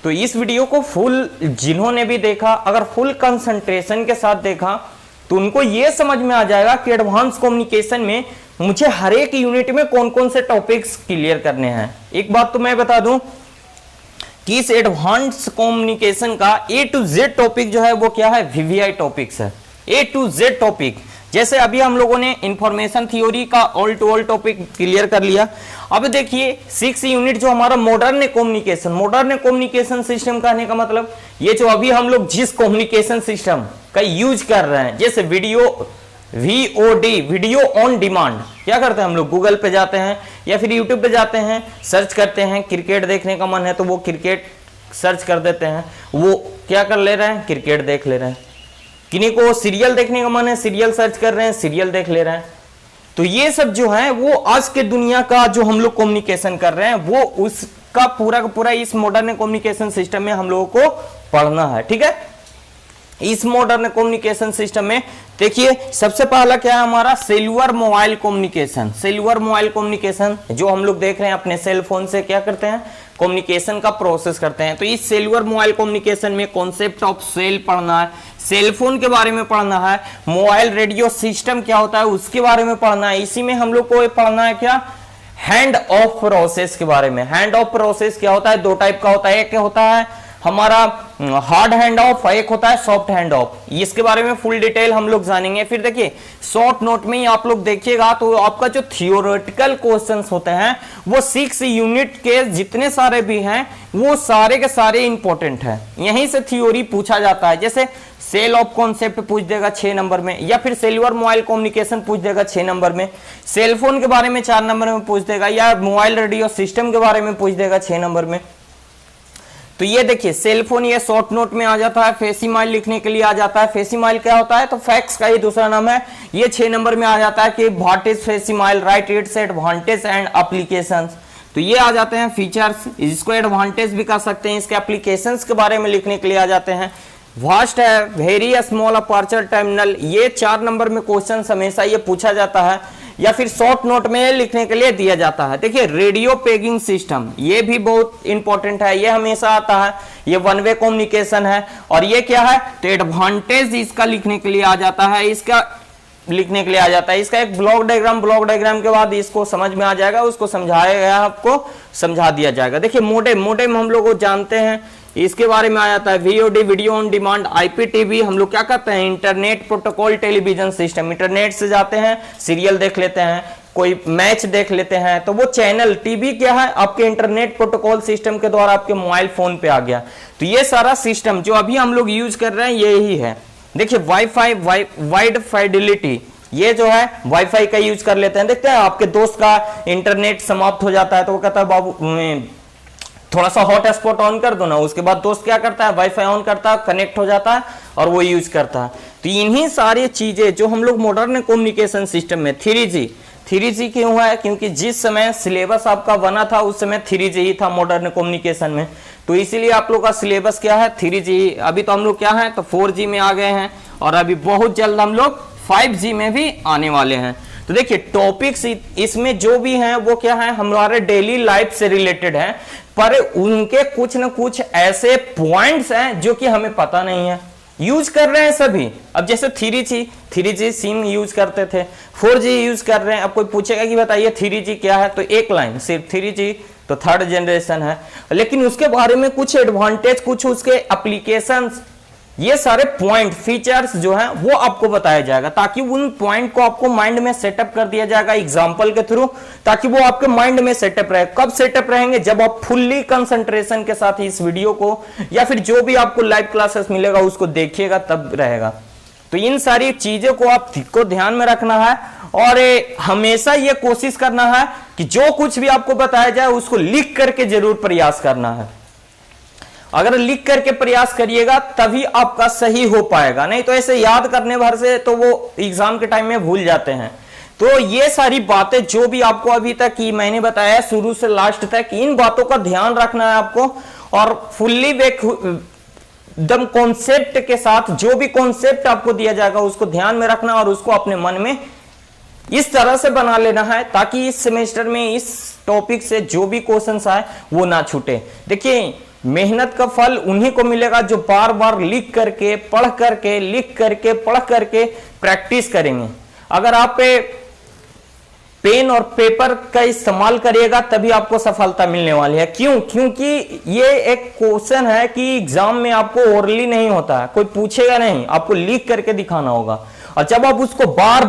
तो इस वीडियो को फुल जिन्होंने भी देखा, अगर फुल कंसंट्रेशन के साथ देखा, तो उनको यह समझ में आ जाएगा कि एडवांस कम्युनिकेशन में मुझे हर एक यूनिट में कौन कौन से टॉपिक्स क्लियर करने हैं। एक बात तो मैं बता दूं कि इस एडवांस कम्युनिकेशन का A to Z टॉपिक जो है वो क्या है, VVI टॉपिक्स है। A to Z टॉपिक, जैसे अभी हम लोगों ने इंफॉर्मेशन थ्योरी का all to all topic clear कर लिया। अब देखिए 6 यूनिट जो हमारा मॉडर्न कम्युनिकेशन सिस्टम कहने का मतलब ये जो अभी हम लोग जिस कम्युनिकेशन सिस्टम का यूज कर रहे हैं, जैसे VOD, वीडियो ऑन डिमांड, क्या करते हैं हम लोग, गूगल पे जाते हैं या फिर यूट्यूब पे जाते हैं, सर्च करते हैं, क्रिकेट देखने का मन है तो वो क्रिकेट सर्च कर देते हैं, वो क्या कर ले रहे हैं, क्रिकेट देख ले रहे हैं। किन्हीं को सीरियल देखने का मन है, सीरियल सर्च कर रहे हैं, सीरियल देख ले रहे हैं। तो ये सब जो है वो आज के दुनिया का जो हम लोग कम्युनिकेशन कर रहे हैं वो उसका पूरा का पूरा इस मॉडर्न कम्युनिकेशन सिस्टम में हम लोगों को पढ़ना है। ठीक है, इस मॉडर्न कम्युनिकेशन सिस्टम में देखिए सबसे पहला क्या है हमारा, cellular mobile communication. Cellular mobile communication जो हम लोग देख रहे हैं अपने सेल फोन से क्या करते हैं, कम्युनिकेशन का प्रोसेस करते हैं। तो इस सेलुलर मोबाइल कम्युनिकेशन में कॉन्सेप्ट ऑफ सेल पढ़ना है, सेल फोन के बारे में पढ़ना है, मोबाइल रेडियो सिस्टम क्या होता है उसके बारे में पढ़ना है। इसी में हम लोग को पढ़ना है क्या, हैंड ऑफ प्रोसेस के बारे में। हैंड ऑफ प्रोसेस क्या होता है, दो टाइप का होता है, एक होता है हमारा हार्ड हैंड ऑफ, एक होता है सॉफ्ट हैंड ऑफ। इसके बारे में फुल डिटेल हम लोग जानेंगे। फिर देखिए शॉर्ट नोट में ही आप लोग देखिएगा तो आपका जो थियोरेटिकल क्वेश्चंस होते हैं वो 6 यूनिट के जितने सारे भी हैं वो सारे के सारे इंपॉर्टेंट है, यहीं से थ्योरी पूछा जाता है। जैसे सेल ऑफ कॉन्सेप्ट पूछ देगा 6 नंबर में, या फिर सेलुलर मोबाइल कम्युनिकेशन पूछ देगा 6 नंबर में, सेल फोन के बारे में 4 नंबर में पूछ देगा, या मोबाइल रेडियो सिस्टम के बारे में पूछ देगा 6 नंबर में। तो ये देखिए सेल फोन ये शॉर्ट नोट में आ जाता है, फेसिमाइल लिखने के लिए आ जाता है। फेसिमाइल क्या होता है, तो फैक्स का ही दूसरा नाम है। ये 6 नंबर में आ जाता है कि what is facsimile, right its advantage and applications. तो ये आ जाते हैं फीचर्स, इसको एडवांटेज भी कर सकते हैं, इसके एप्लीकेशंस के बारे में लिखने के लिए आ जाते हैं। वास्ट है, वेरी स्मॉल अपर्चर टर्मिनल, ये 4 नंबर में क्वेश्चन हमेशा ये पूछा जाता है या फिर शॉर्ट नोट में लिखने के लिए दिया जाता है। देखिए रेडियो पेगिंग सिस्टम, ये भी बहुत इंपॉर्टेंट है, ये हमेशा आता है, ये वन वे कम्युनिकेशन है। और ये क्या है, तो एडवांटेज इसका लिखने के लिए आ जाता है, इसका लिखने के लिए आ जाता है। इसका एक ब्लॉक डायग्राम के बाद इसको समझ में आ जाएगा, उसको समझाया गया, आपको समझा दिया जाएगा। देखिए मोडेम हम लोग जानते हैं, इसके बारे में आ जाता है। VOD, video on demand, IPTV हम लोग क्या करते हैं, internet protocol television system, internet से जाते हैं, सीरियल देख लेते हैं, कोई मैच देख लेते हैं, तो वो चैनल टीवी क्या है, आपके इंटरनेट प्रोटोकॉल सिस्टम के द्वारा आपके मोबाइल फोन पे आ गया। तो ये सारा सिस्टम जो अभी हम लोग यूज कर रहे हैं यही है। देखिए वाईफाई, वाइड फाइडेलिटी, ये जो है वाईफाई का यूज कर लेते हैं। देखते हैं आपके दोस्त का इंटरनेट समाप्त हो जाता है तो वो कहता है बाबू थोड़ा सा हॉटस्पॉट ऑन कर दो ना, उसके बाद दोस्त क्या करता है, वाईफाई ऑन करता है, कनेक्ट हो जाता है और वो यूज करता है। तो इन्हीं सारी चीजें जो हम लोग मॉडर्न कम्युनिकेशन सिस्टम में 3G क्यों है, क्योंकि जिस समय सिलेबस आपका बना था उस समय 3G ही था मॉडर्न कम्युनिकेशन में, तो इसीलिए आप लोग का सिलेबस क्या है, 3G। अभी तो हम लोग क्या है, तो 4G में आ गए हैं और अभी बहुत जल्द हम लोग 5G में भी आने वाले हैं। तो देखिए टॉपिक्स इसमें जो भी हैं वो क्या है, हमारे डेली लाइफ से रिलेटेड है, पर उनके कुछ न कुछ ऐसे पॉइंट्स हैं जो कि हमें पता नहीं है, यूज कर रहे हैं सभी। अब जैसे 3G सिम यूज करते थे, 4G यूज कर रहे हैं। अब कोई पूछेगा कि बताइए 3G क्या है, तो एक लाइन सिर्फ 3G तो 3rd जनरेशन है, लेकिन उसके बारे में कुछ एडवांटेज, कुछ उसके एप्लीकेशंस, ये सारे पॉइंट फीचर्स जो हैं वो आपको बताया जाएगा, ताकि उन पॉइंट को आपको माइंड में सेटअप कर दिया जाएगा एग्जांपल के थ्रू, ताकि वो आपके माइंड में सेटअप रहे। कब सेटअप रहेंगे, जब आप फुल्ली कंसंट्रेशन के साथ इस वीडियो को या फिर जो भी आपको लाइव क्लासेस मिलेगा उसको देखिएगा, तब रहेगा। तो इन सारी चीजों को आपको ध्यान में रखना है और हमेशा ये कोशिश करना है कि जो कुछ भी आपको बताया जाए उसको लिख करके जरूर प्रयास करना है। अगर लिख करके प्रयास करिएगा तभी आपका सही हो पाएगा, नहीं तो ऐसे याद करने भर से तो वो एग्जाम के टाइम में भूल जाते हैं। तो ये सारी बातें जो भी आपको अभी तक की मैंने बताया शुरू से लास्ट तक, इन बातों का ध्यान रखना है आपको, और फुल्ली एकदम कॉन्सेप्ट के साथ जो भी कॉन्सेप्ट आपको दिया जाएगा उसको ध्यान में रखना और उसको अपने मन में इस तरह से बना लेना है ताकि इस सेमेस्टर में इस टॉपिक से जो भी क्वेश्चंस आए वो ना छूटे। देखिए मेहनत का फल उन्हीं को मिलेगा जो बार बार लिख करके, पढ़ करके, लिख करके, पढ़ करके प्रैक्टिस करेंगे। अगर आप पेन और पेपर का इस्तेमाल करिएगा तभी आपको सफलता मिलने वाली है। क्यों? क्योंकि ये एक क्वेश्चन है कि एग्जाम में आपको ओरली नहीं होता है, कोई पूछेगा नहीं, आपको लिख करके दिखाना होगा। और जब आप उसको बार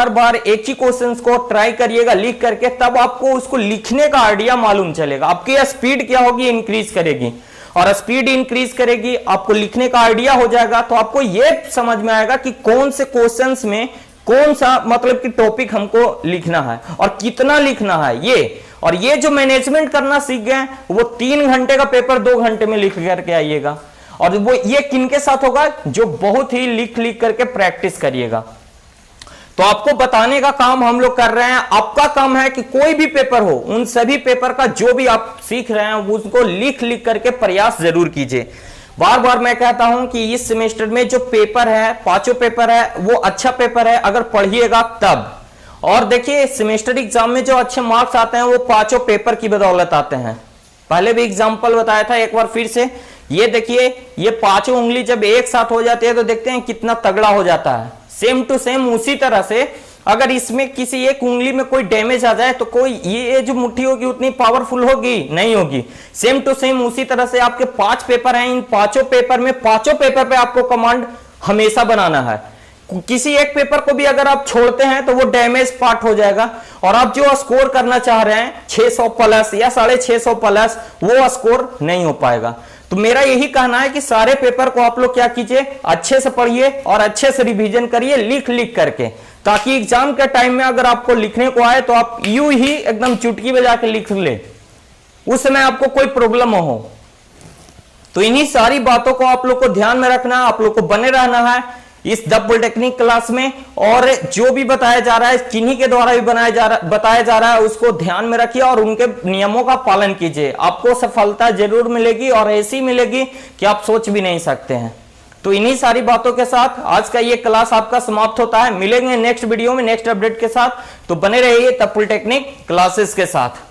बार एक ही क्वेश्चंस को ट्राई करिएगा लिख करके, तब आपको उसको लिखने का आइडिया मालूम चलेगा। आपकी स्पीड क्या होगी, इंक्रीज करेगी, और स्पीड इंक्रीज करेगी, आपको लिखने का आइडिया हो जाएगा। तो आपको यह समझ में आएगा कि कौन से क्वेश्चंस में कौन सा मतलब कि टॉपिक हमको लिखना है और कितना लिखना है ये। और ये जो मैनेजमेंट करना सीख गए, वो 3 घंटे का पेपर 2 घंटे में लिख करके आइएगा। और वो ये किनके साथ होगा, जो बहुत ही लिख करके प्रैक्टिस करिएगा। तो आपको बताने का काम हम लोग कर रहे हैं। आपका काम है कि कोई भी पेपर हो, उन सभी पेपर का जो भी आप सीख रहे हैं उसको लिख करके प्रयास जरूर कीजिए। बार बार मैं कहता हूं कि इस सेमेस्टर में जो पेपर है, 5 पेपर है, वो अच्छा पेपर है अगर पढ़िएगा तब। और देखिए सेमेस्टर एग्जाम में जो अच्छे मार्क्स आते हैं वो 5 पेपर की बदौलत आते हैं। पहले भी एग्जाम्पल बताया था, एक बार फिर से ये देखिए, ये 5 उंगली जब एक साथ हो जाती है तो देखते हैं कितना तगड़ा हो जाता है। सेम टू सेम उसी तरह से अगर इसमें किसी एक उंगली में कोई डैमेज आ जाए तो कोई ये जो मुट्ठी होगी उतनी पावरफुल होगी नहीं होगी। सेम टू सेम उसी तरह से आपके 5 पेपर हैं, इन 5 पेपर में 5 पेपर पे आपको कमांड हमेशा बनाना है। किसी एक पेपर को भी अगर आप छोड़ते हैं तो वो डैमेज पार्ट हो जाएगा, और आप जो स्कोर करना चाह रहे हैं 600 प्लस या 650 प्लस, वो स्कोर नहीं हो पाएगा। तो मेरा यही कहना है कि सारे पेपर को आप लोग क्या कीजिए, अच्छे से पढ़िए और अच्छे से रिवीजन करिए लिख करके, ताकि एग्जाम के टाइम में अगर आपको लिखने को आए तो आप यूं ही एकदम चुटकी बजा के लिख ले, उस समय आपको कोई प्रॉब्लम हो। तो इन्हीं सारी बातों को आप लोग को ध्यान में रखना है, आप लोग को बने रहना है इस द पॉलिटेक्निक क्लास में। और जो भी बताया जा रहा है, किन्हीं के द्वारा भी बताया जा रहा है, उसको ध्यान में रखिए और उनके नियमों का पालन कीजिए। आपको सफलता जरूर मिलेगी और ऐसी मिलेगी कि आप सोच भी नहीं सकते हैं। तो इन्हीं सारी बातों के साथ आज का ये क्लास आपका समाप्त होता है। मिलेंगे नेक्स्ट वीडियो में नेक्स्ट अपडेट के साथ। तो बने रहिए द पॉलिटेक्निक क्लासेस के साथ।